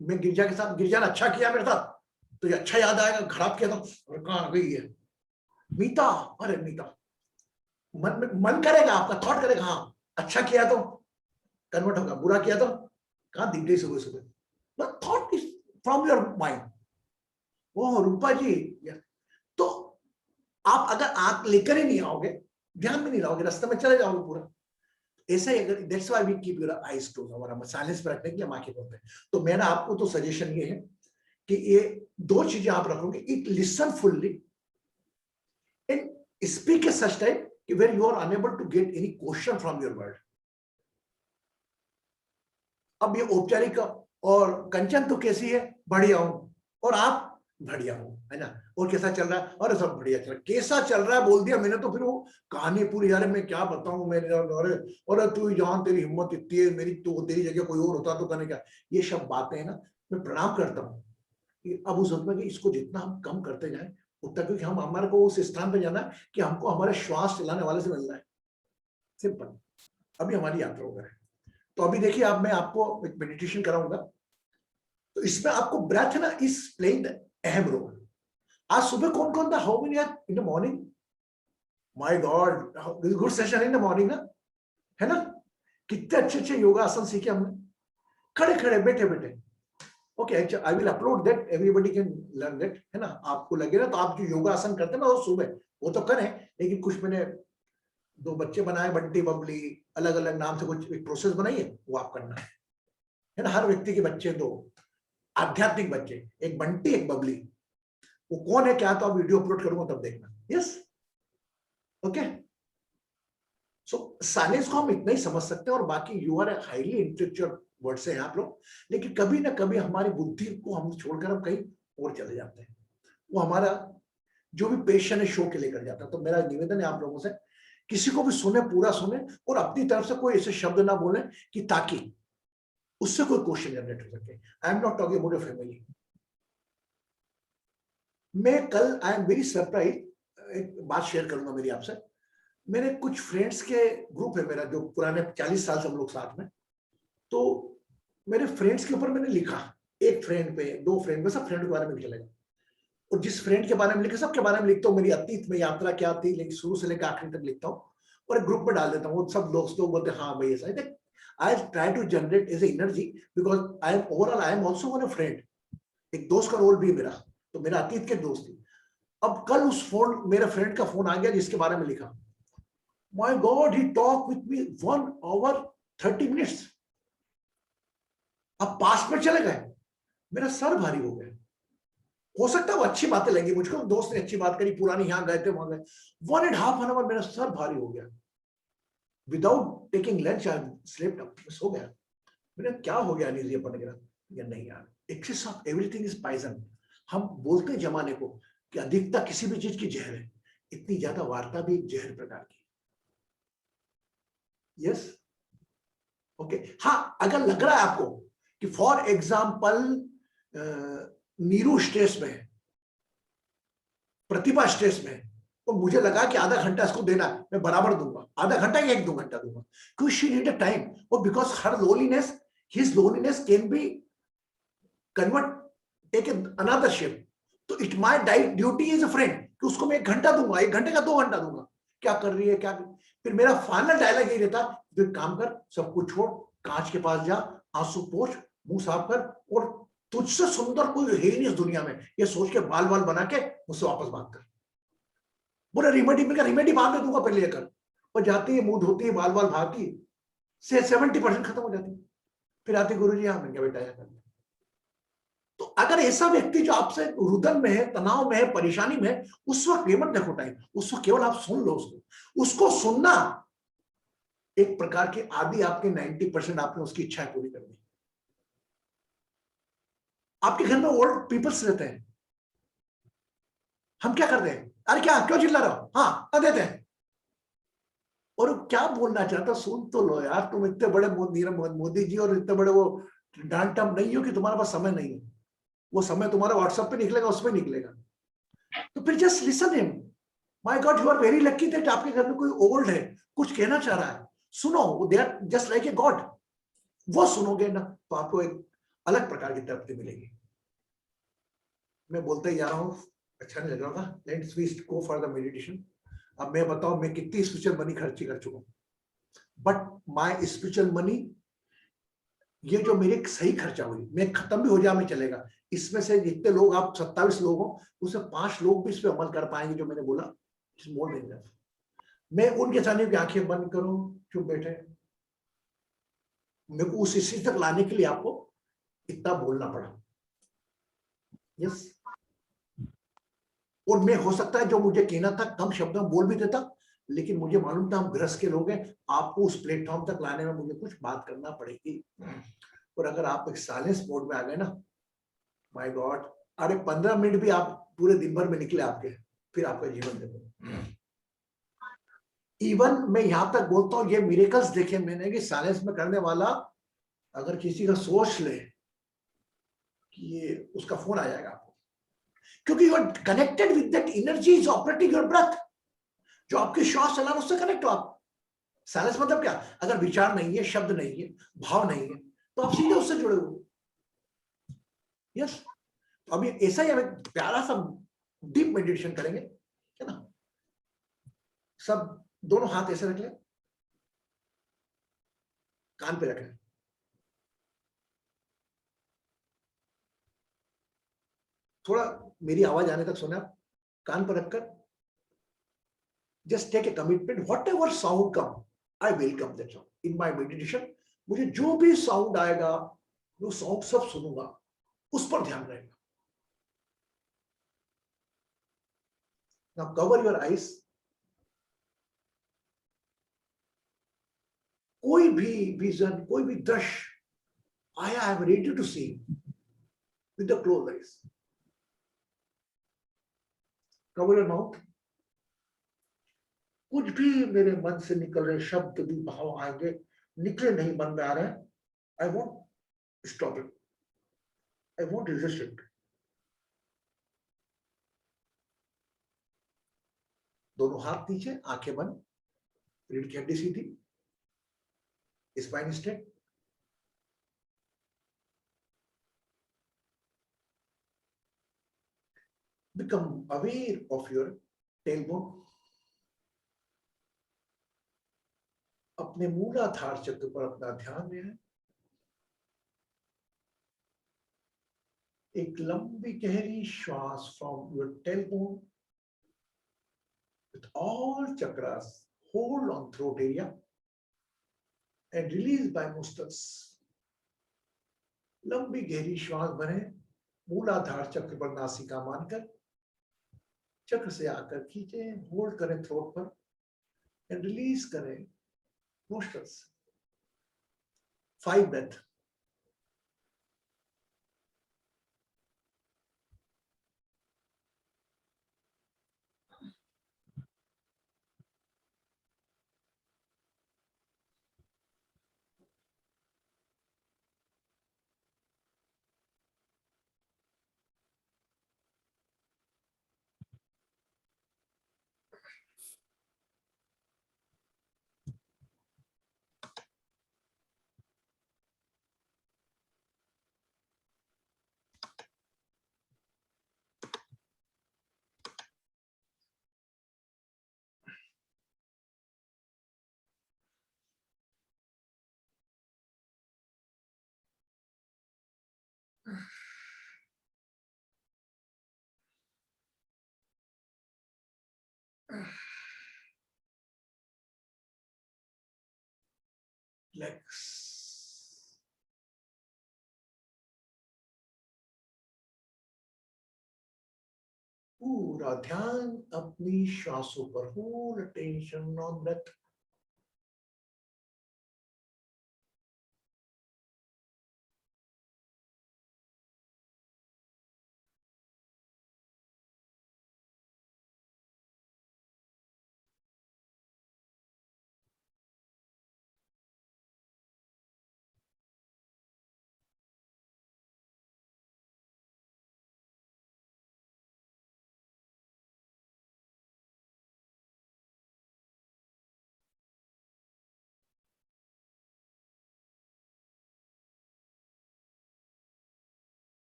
मैं गिरजा के साथ, गिरजा ने अच्छा किया मेरे साथ, तो ये अच्छा याद आएगा, खराब किया तो कहाँ आ गई है मीता, अरे मीता, मन करेगा आपका, थॉट करेगा हाँ अच्छा किया तो कन्वर्ट होगा, बुरा किया तो कहाँ दिख गई सुबह सुबह, but thought is from your mind. वो रूपा जी, तो आप अगर आंख लेकर ही नहीं आओगे, ध्यान में नहीं रहोगे, रास्ते में चले जाओगे पूरा ऐसा ही। अगर that's why we keep your eyes close, हमारा साइलेंस पे रखने के लिए हम आंखें खोलते हैं। तो मेरा आपको तो सजेशन ये है कि ये दो चीजें आप रखोगे, it listen fully and speak a such time कि where you are unable to get any question from your word. अब ये औपचारिक और कंचन तो कैसी है, बढ़िया हूं, और आप बढ़िया हूं, है ना, और कैसा चल रहा है, और सब बढ़िया चल रहा है, कैसा चल रहा है बोल दिया मैंने तो फिर वो कहानी पूरी, यार मैं क्या बताऊं मेरे, और तू जान तेरी हिम्मत इतनी है, मेरी तो तेरी जगह कोई और होता तो करने क्या, ये सब बातें है ना। मैं प्रणाम करता हूँ अब उस वक्त में कि इसको जितना हम कम करते जाएं उतना, क्योंकि हम हमारे को उस स्थान पे जाना है कि हमको हमारे श्वास चलाने वाले से मिलना है, सिंपल। अभी हमारी यात्रा होगा, तो अभी देखिए अब मैं आपको एक मेडिटेशन कराऊंगा, तो इसमें आपको ब्रेथ है ना इज प्लेइंग द अहम रोल। आज सुबह कौन कौन था, how many in the morning, my God good session in the morning ना, है ना, कितने अच्छे अच्छे योगा आसन सीखे हमने, खड़े खड़े बैठे बैठे। Okay, I will upload that, everybody can learn that, है ना। आपको लगे ना तो आप जो योगा आसन करते हैं ना वो सुबह वो तो करें, लेकिन कुछ मैंने 2 बच्चे बनाए, बंटी बबली, अलग अलग नाम से कुछ एक प्रोसेस बनाई है, वो आप करना है ना। हर व्यक्ति के बच्चे 2 आध्यात्मिक बच्चे, एक बंटी एक बबली, वो कौन है क्या तो आप वीडियो अपलोड करूंगा तब देखना। Yes, okay. सो साइलेंस को हम इतना ही समझ सकते हैं, और बाकी you are highly intellectual word से हैं आप लोग, लेकिन कभी ना कभी हमारी बुद्धि को हम छोड़कर हम कहीं और चले जाते हैं, वो हमारा जो भी पैशन है शो के लेकर जाता है। तो मेरा निवेदन है आप लोगों से, किसी को भी सुने, पूरा सुने, और अपनी तरफ से कोई ऐसे शब्द ना बोले कि ताकि उससे कोई क्वेश्चन जनरेट हो सके। आई am not talking about your family. मैं कल आई एम वेरी सरप्राइज, एक बात शेयर करूंगा मेरी आपसे। मेरे कुछ फ्रेंड्स के ग्रुप है मेरा, जो पुराने 40 साल से हम लोग साथ में, तो मेरे फ्रेंड्स के ऊपर मैंने लिखा, एक फ्रेंड पे, 2 फ्रेंड पे, सब फ्रेंड के बारे में लिखा, और जिस फ्रेंड के बारे में लिखे सबके बारे में लिखता हूँ, मेरी अतीत में यात्रा क्या थी, लेकिन शुरू से लेकर आखिरी तक लिखता हूँ, और एक ग्रुप में डाल देता हूँ। सब लोग बोलते हैं हाँ भाई ऐसा है। I try to generate as energy, because I am overall I am also one friend, एक दोस्त का रोल भी मेरा, तो मेरा अतीत के दोस्त थी। अब कल उस फोन, मेरे फ्रेंड का फोन आ गया जिसके बारे में लिखा, my God he talk with me 1 hour 30 minutes। अब पास में चले गए, मेरा सर भारी हो गया। हो सकता है वो अच्छी बातें लगी मुझको, दोस्त ने अच्छी बात करी, पुरानी, यहाँ गए थे वहां गए, 1.5 hour मेरा सर भारी हो गया। Without taking lunch I slept up, सो गया। मैंने क्या हो गया अनिल जी अपन के साथ, या नहीं यार, excess of everything is poison. हम बोलते हैं जमाने को कि अधिकता किसी भी चीज की जहर है, इतनी ज्यादा वार्ता भी जहर प्रकार की। Yes, okay. हाँ, अगर लग रहा है आपको कि फॉर एग्जाम्पल नीरू स्ट्रेस में है, प्रतिभा स्ट्रेस में है, तो मुझे लगा कि आधा घंटा इसको देना, मैं बराबर दूंगा, आधा घंटा या 1-2 घंटा दूंगा, क्योंकि शी नीड अ टाइम, और because her loneliness, his loneliness can be convert, take another shape. तो it my duty is a friend कि उसको मैं 1 घंटा दूंगा, 1 घंटे का 2 घंटा दूंगा, क्या कर रही है क्या। फिर मेरा फाइनल डायलॉग यही रहता, फिर काम कर, सब कुछ छोड़, कांच के पास जा, आंसू पोंछ, मुंह साफ कर, और तुझसे सुंदर कोई है ही नहीं इस दुनिया में, ये सोच के बाल बाल बना के मुझसे वापस बात कर। बोले रेमेडी, में रेमेडी बाद में दूंगा, पहले लेकर। और जाती है, मुंह धोती है, बाल बाल भागती से 70% खत्म हो जाती। फिर आती गुरुजी, हाँ मैंने बेटा यार। तो अगर ऐसा व्यक्ति जो आपसे रुदन में है, तनाव में है, परेशानी में है, उस वक्त पेमेंट देखो टाइम, उस वक्त केवल आप सुन लो उसको सुनना एक प्रकार के आदि आपके 90% आपने उसकी इच्छाएं पूरी कर दी। आपके घर में ओल्ड पीपल्स रहते हैं, हम क्या करते हैं, अरे क्या क्यों चिल्ला रहे हो, हाँ देते हैं, और क्या बोलना चाहता सुन तो लो यार, तुम इतने बड़े मोदी जी और इतने बड़े वो डांटम नहीं हो कि तुम्हारे पास समय नहीं है, वो समय तुम्हारा व्हाट्सएप पे निकलेगा, उसमें निकलेगा। तो फिर just listen him, my god you are very lucky that आपके घर में कोई ओल्ड है, कुछ कहना चाह रहा है, सुनो, they are just like a god. वो सुनोगे ना तो आपको एक अलग प्रकार की तरक्की मिलेगी। मैं बोलते ही जा रहा हूँ, अच्छा नहीं लग रहा था। Let's we go for the meditation. अब मैं बताऊं मैं कितनी स्पिरिचुअल मनी खर्ची कर चुका हूँ, बट माय स्पिरिचुअल मनी, ये जो मेरे सही खर्चा हुई, मैं खत्म भी हो जाए मैं चलेगा। इसमें से जितने लोग, आप 27 लोग हो, उसमें 5 लोग भी इस पे अमल कर पाएंगे जो मैंने बोला। More than that. मैं उनके सामने की आंखें बंद करूं, चुप बैठे, मेरे को उस स्थिति तक लाने के लिए आपको इतना बोलना पड़ा। यस। और मैं, हो सकता है जो मुझे कहना था कम शब्दों में बोल भी देता, लेकिन मुझे मालूम था हम गृहस्थ के लोग हैं, आपको उस प्लेटफॉर्म तक लाने में मुझे कुछ बात करना पड़ेगी। और अगर आप एक साइलेंस मोड में आ गए ना, माय गॉड, अरे 15 मिनट भी आप पूरे दिन भर में निकले आपके, फिर आपका जीवन देखो। इवन मैं यहां तक बोलता हूं, ये मिरेकल्स देखे मैंने कि साइलेंस में करने वाला अगर किसी का सोच ले कि ये, उसका फोन आ जाएगा आपको, क्योंकि you are connected with that energy is operating your breath. जो आपके श्वास चला उससे कनेक्ट हो आप। साइलेंस मतलब क्या? अगर विचार नहीं है, शब्द नहीं है, भाव नहीं है, तो आप सीधे उससे जुड़े हो। यस। तो अभी ऐसा ही हम एक प्यारा सा डीप मेडिटेशन करेंगे, है ना। सब दोनों हाथ ऐसे रख ले, कान पे रख ले, थोड़ा मेरी आवाज आने तक सुना, कान पर रखकर just take a commitment, whatever sound come, I welcome that sound in my meditation. मुझे जो भी साउंड आएगा, वो साउंड सब सुनूंगा, उस पर ध्यान रहेगा। Now cover your eyes. कोई भी विजन, कोई भी दृश्य आया, I am ready to see with the close eyes. Cover your mouth. कुछ भी मेरे मन से निकल रहे शब्द भी, भाव आएंगे, निकले नहीं, मन में आ रहे हैं, I want stop it, I want resist it. दोनों हाथ नीचे, आंखें बंद, रीढ़ की हड्डी सीधी, spine straight. Become aware of your tailbone. अपने मूलाधार चक्र पर अपना ध्यान में है। एक लंबी गहरी श्वास from your tailbone with all chakras, hold on throat area and release by nostrils. लंबी गहरी श्वास भरें, मूलाधार चक्र पर नासिका मानकर, चक्र से आकर खींचे, होल्ड करें थ्रोट पर एंड रिलीज करें nostrils. 5 breath. Legs. पूरा ध्यान अपनी श्वासों पर, whole attention on breath.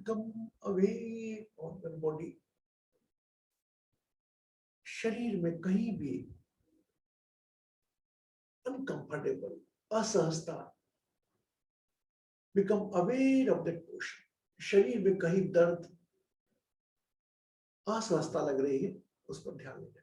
become away on your body. शरीर में कहीं भी uncomfortable, असहजता, become aware of that portion. शरीर में कहीं दर्द, असहजता लग रही है, उस पर ध्यान दें.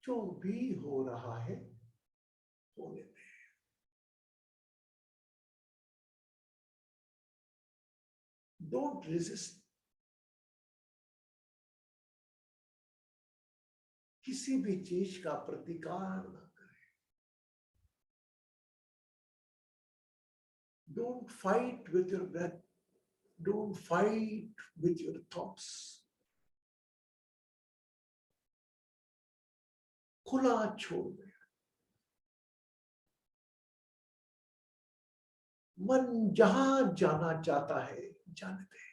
जो भी हो रहा है होने दें. Don't resist. किसी भी चीज का प्रतिकार न करें. Don't fight with your breath. Don't fight with your thoughts. खुला छोड़ दे. मन जहां जाना चाहता है जाने दे.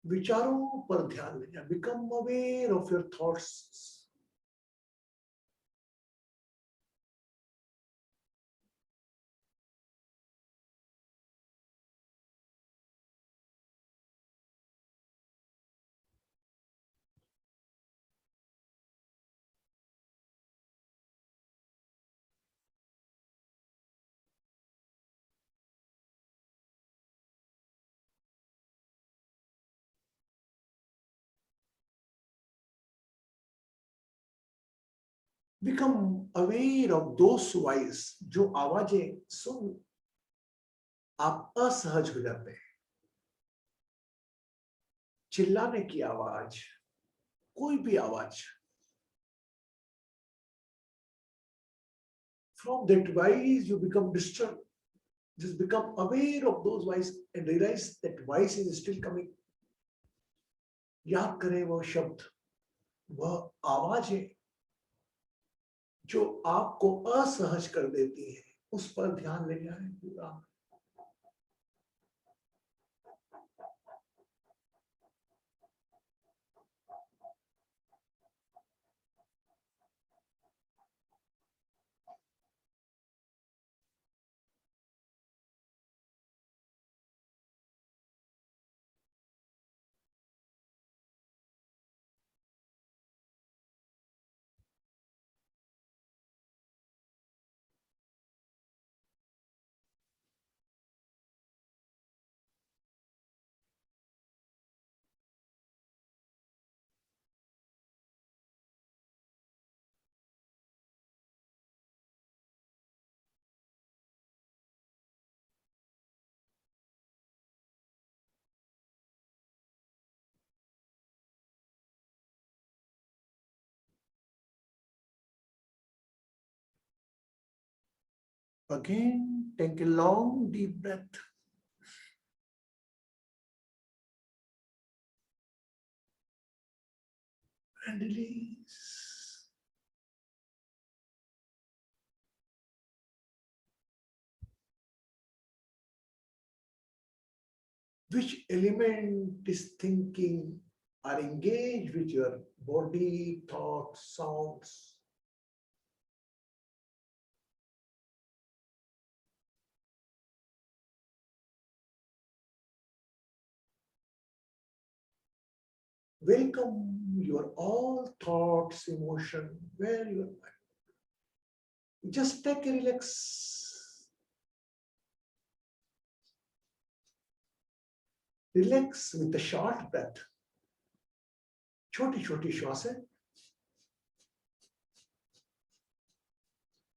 विचारों पर ध्यान देना. Become aware of your thoughts. Become aware of those voices. जो आवाजें सुन आप असहज हो जाते हैं. चिल्लाने की आवाज, कोई भी आवाज. From that voice you become disturbed. Just become aware of those voices and realize that voice is still coming. याद करें वो शब्द, वह आवाजें जो आपको असहज कर देती है, उस पर ध्यान ले जाए पूरा. Again, take a long deep breath. And release. which element is thinking are engaged with your body, thoughts, sounds. Welcome your all thoughts, emotion, where you are. Just take a relax. Relax with a short breath. छोटी छोटी श्वासें.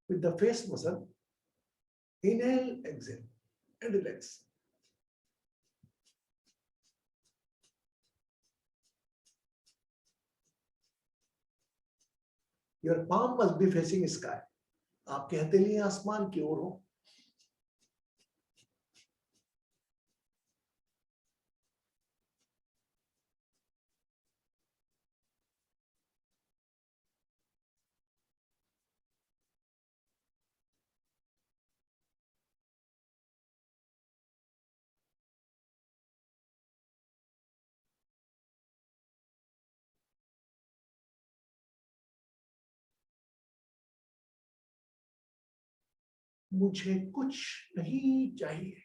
With the face muscle. Inhale, exhale, and relax. Your palm must be facing sky. आपके हथेली आसमान की ओर हो. मुझे कुछ नहीं चाहिए.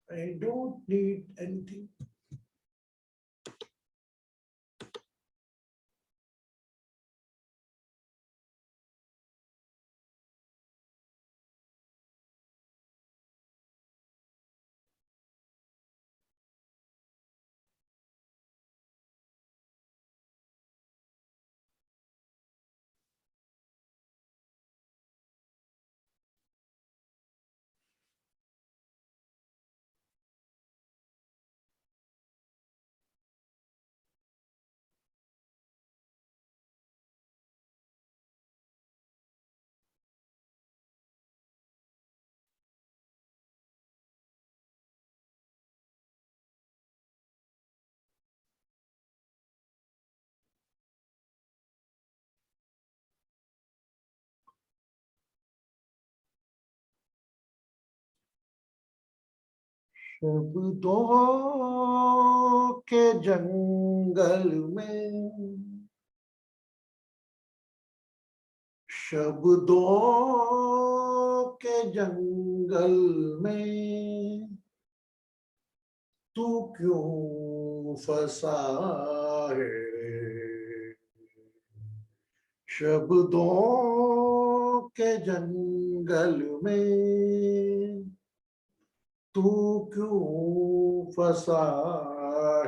I don't need anything. शब्दों के जंगल में, शब्दों के जंगल में तू क्यों फंसा है? शब्दों के जंगल में तू क्यों फंसा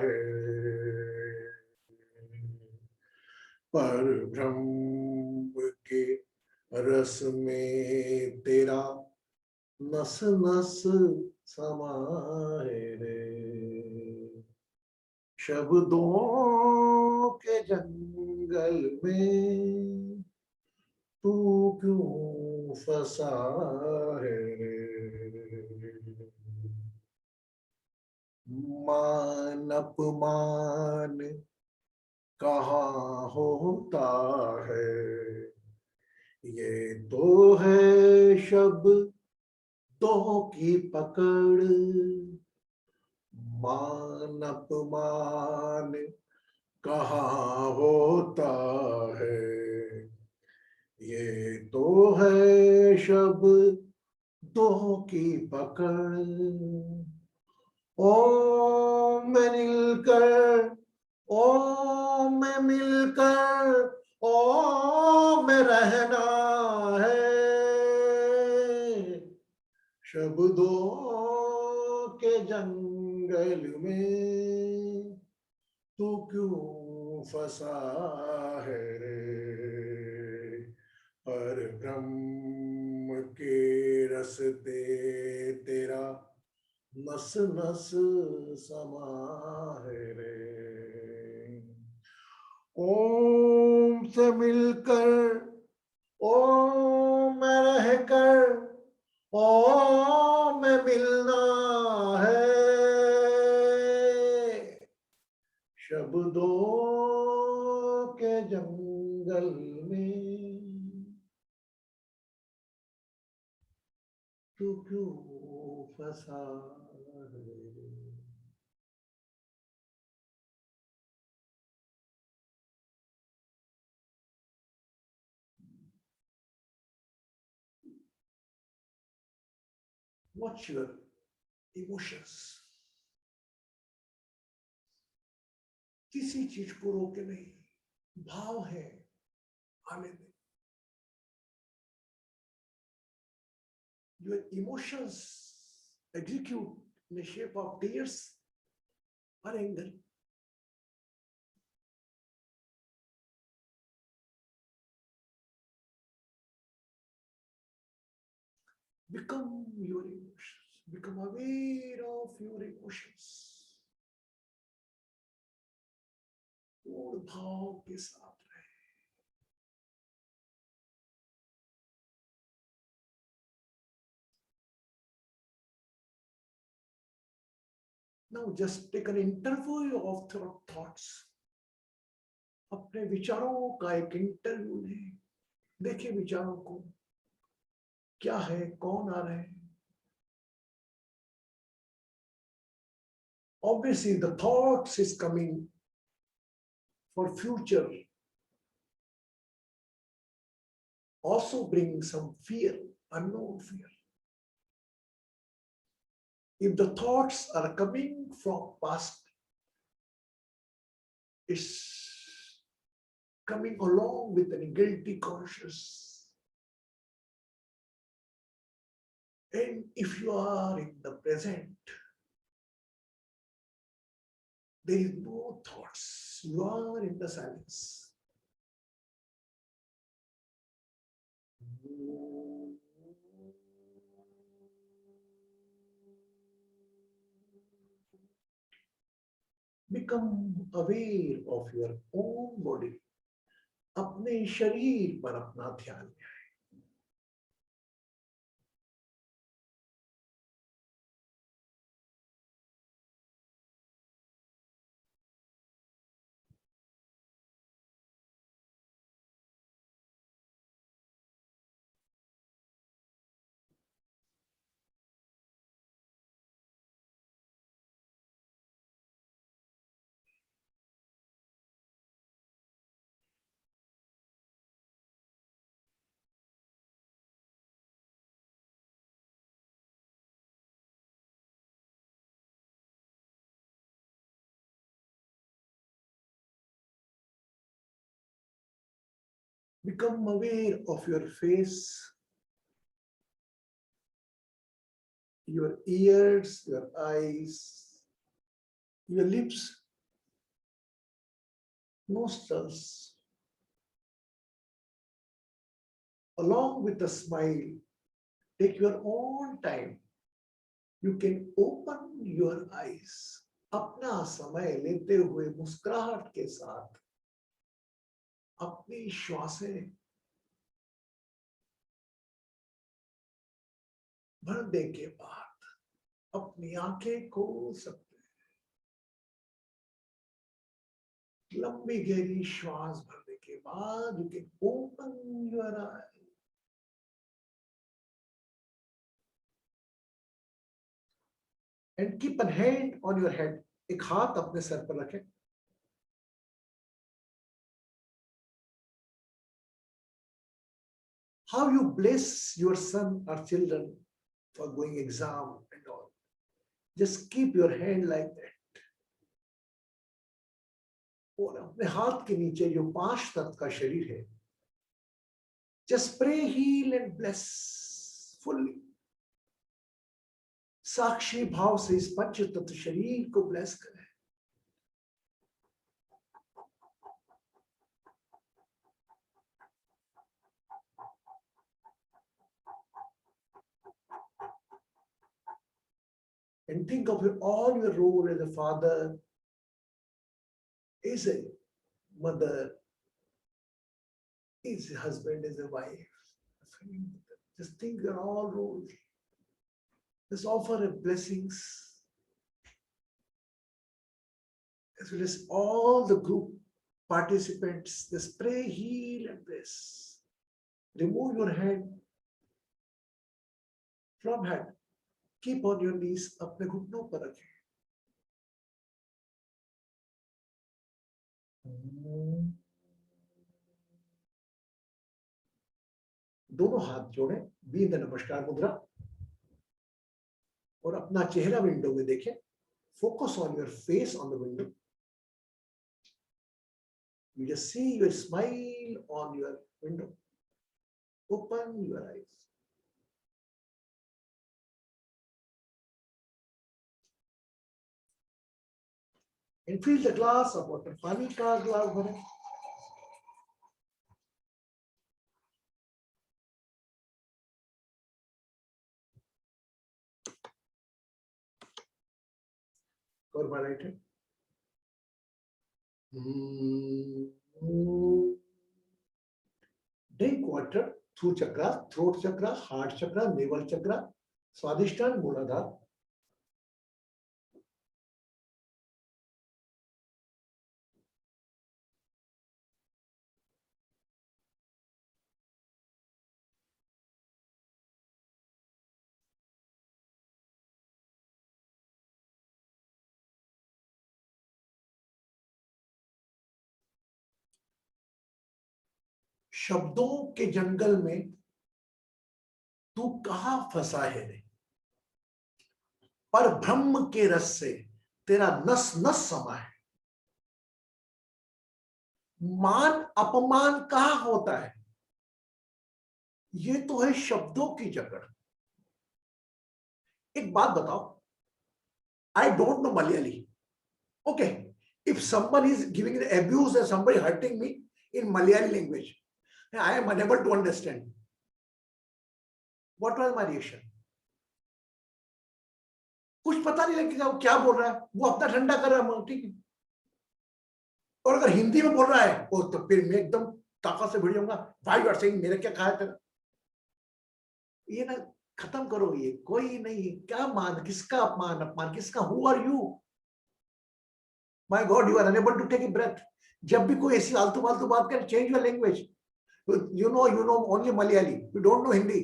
है? पर ब्रह्म के रस में तेरा नस नस समा है रे. शब्दों के जंगल में तू क्यों फंसा है रे? मान अपमान कहाँ होता है? ये तो है शब्दों की पकड़. मान अपमान कहाँ होता है? ये तो है शब्दों की पकड़. ओम में मिलकर, ओम में मिलकर, ओम में रहना है. शब्दों के जंगल में तू क्यों फंसा है रे? पर ब्रह्म के रस्ते तेरा नस नस समा है रे. ओम से मिलकर, ओम में रहकर, ओम में मिलना है. शब्दों के जंगल में तू क्यों फंसा है? Watch your emotions. किसी चीज को रोके नहीं, भाव है आने दे. Your emotions execute in the shape of tears or anger. Become your emotions. Become aware of your emotions. पूर्ण भाव के साथ रहे. Now just take an interview of your thoughts. अपने विचारों का एक इंटरव्यू लें. देखिए विचारों को क्या है, कौन आ रहे हैं. Obviously the thoughts is coming for future, also bring some fear, unknown fear. If the thoughts are coming from past, it's coming along with a guilty conscience. And if you are in the present, there is no thoughts. You are in the silence. Become aware of your own body. अपने शरीर पर अपना ध्यान लें. Become aware of your face, your ears, your eyes, your lips, nostrils. Along with a smile, take your own time. You can open your eyes. अपना समय लेते हुए मुस्कुराहट के साथ अपनी श्वासें भरने के बाद अपनी आंखें खोल सकते हैं. लंबी गहरी श्वास भरने के बाद you can open your eyes. And keep a hand on your head. एक हाथ अपने सर पर रखें. How you bless your son or children for going exam and all. Just keep your hand like that. और अपने हाथ के नीचे जो 5 तत्व का शरीर है, just pray, heal and bless fully. साक्षी भाव से इस पंच तत्व शरीर को ब्लेस करें. And think of all your role as a father, as a mother, as a husband, as a wife. Just think your all roles. Just offer blessings, as well as all the group participants. Just pray, heal and bless. Remove your hand From head. Keep on your knees. अपने घुटनों पर रखें. दोनों हाथ जोड़ें, be in the नमस्कार मुद्रा, और अपना चेहरा विंडो में देखें. Focus on your face on the window. You just see your smile on your window. Open your eyes. And fill the glass of water. पानी का ग्लास भरें. Cover my right hand. Drink water through chakra, throat chakra, heart chakra, navel chakra, Swadhisthana, Mooladhara. शब्दों के जंगल में तू कहां फंसा है रे, पर ब्रह्म के रस से तेरा नस नस समा है. मान अपमान कहां होता है, ये तो है शब्दों की जकड़. एक बात बताओ, I don't know Malayali. Okay, if someone is giving an abuse और somebody hurting me in Malayali language, I am unable to understand. What was my reaction? कुछ पता नहीं लगेगा वो क्या बोल रहा है, वो अपना ठंडा कर रहा है, ठीक है. और अगर हिंदी में बोल रहा है वो, तो फिर मैं एकदम ताकत से भिड़ जाऊंगा. भाई यू आर सेइंग, मेरे क्या कहा है तेरा. ये ना खत्म करो, ये कोई नहीं. क्या मान, किसका अपमान, अपमान किसका. Who are you. My god, you are unable to take a breath. जब भी कोई ऐसी आलतू फालतू बात करे, change your language. You know only Malayali. You don't know Hindi.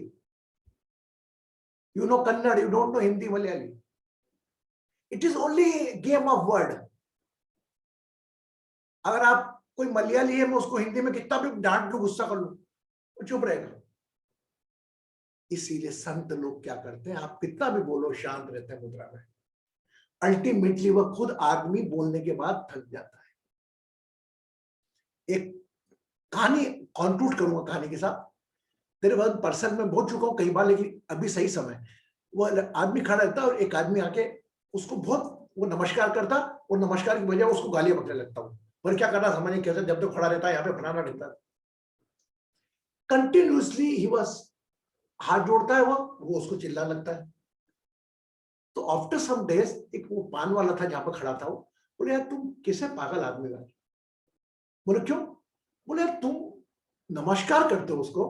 You know Kannada. You don't know Hindi, Malayali. It is only a game of word. अगर आप कोई मलयाली है, मैं उसको हिंदी में कितना भी डांट लूं, गुस्सा कर लूं, वो चुप रहेगा. इसीलिए संत लोग क्या करते हैं, आप कितना भी बोलो शांत रहते हैं मुद्रा में. अल्टीमेटली वह खुद आदमी बोलने के बाद थक जाता है. एक कहानी कंक्लूड करूंगा कहानी के साथ. तेरे बाद पर्सन में बहुत चुका हूं कई बार, लेकिन अभी सही समय. वो आदमी खड़ा रहता और एक आदमी आके उसको बहुत वो नमस्कार करता, और नमस्कार की बजाय उसको गालियां बकने लगता हूं. पर क्या करना समझ नहीं कैसे, जब तक खड़ा रहता है यहाँ पे बनाना रहता है. कंटिन्यूसली ही बस हाथ जोड़ता है, वो उसको चिल्ला लगता है. तो आफ्टर सम डेज एक वो पान वाला था जहां पर खड़ा था, वो बोले यार तुम कैसे पागल आदमी हो. बोले क्यों. बोले यार तुम नमस्कार करते हो उसको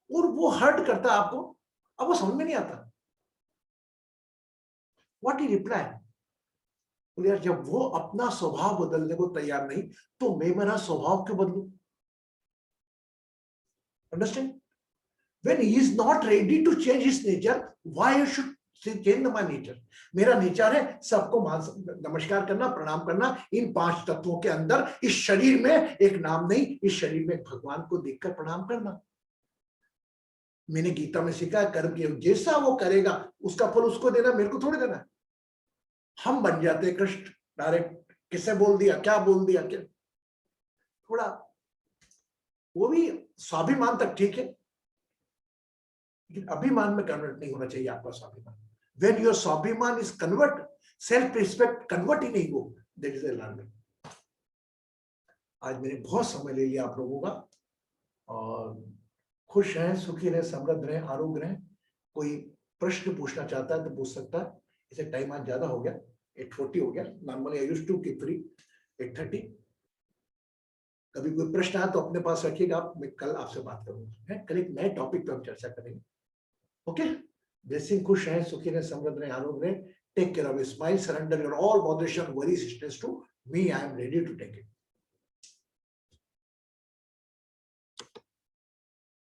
और वो हर्ट करता है आपको, अब वो समझ में नहीं आता. What he reply. बोले यार जब वो अपना स्वभाव बदलने को तैयार नहीं, तो मैं मेरा स्वभाव क्यों बदलूं. Understand. When he is not ready to change his nature, why you should change my nature. मेरा नेचर है सबको नमस्कार करना, प्रणाम करना. इन 5 तत्वों के अंदर इस शरीर में एक नाम नहीं, इस शरीर में भगवान को देखकर प्रणाम करना. मैंने गीता में सीखा है, कर्म के जैसा वो करेगा उसका फल उसको देना, मेरे को थोड़ी देना. हम बन जाते हैं कृष्ण, डायरेक्ट किससे बोल दिया, क्या बोल दिया, क्या. थोड़ा वो भी स्वाभिमान तक ठीक है, लेकिन अभिमान में कन्वर्ट नहीं होना चाहिए आपका स्वाभिमान. When your स्वाभिमान is convert, self-respect convert in ego, that is a learning. आज मैंने बहुत समय ले लिया आप लोगों का, और खुश रहें, सुखी रहें, समृद्ध रहें, आरोग्य रहें. कोई प्रश्न पूछना चाहता है तो पूछ सकता है. इसे टाइम आज ज्यादा हो गया, 8:40 हो गया. Normally I used to keep 8:30. कभी कोई प्रश्न आया तो अपने पास रखिएगा, मैं कल आपसे बात करूंगा. कल एक नए टॉपिक पे हम चर्चा करेंगे. ओके. ब्लेसिंग. खुश रहें, सुखी रहें, समृद्ध रहें, आरोग्य रहें. Take care of your smile. Surrender your all bothers and worries, stress to me. I am ready to take it.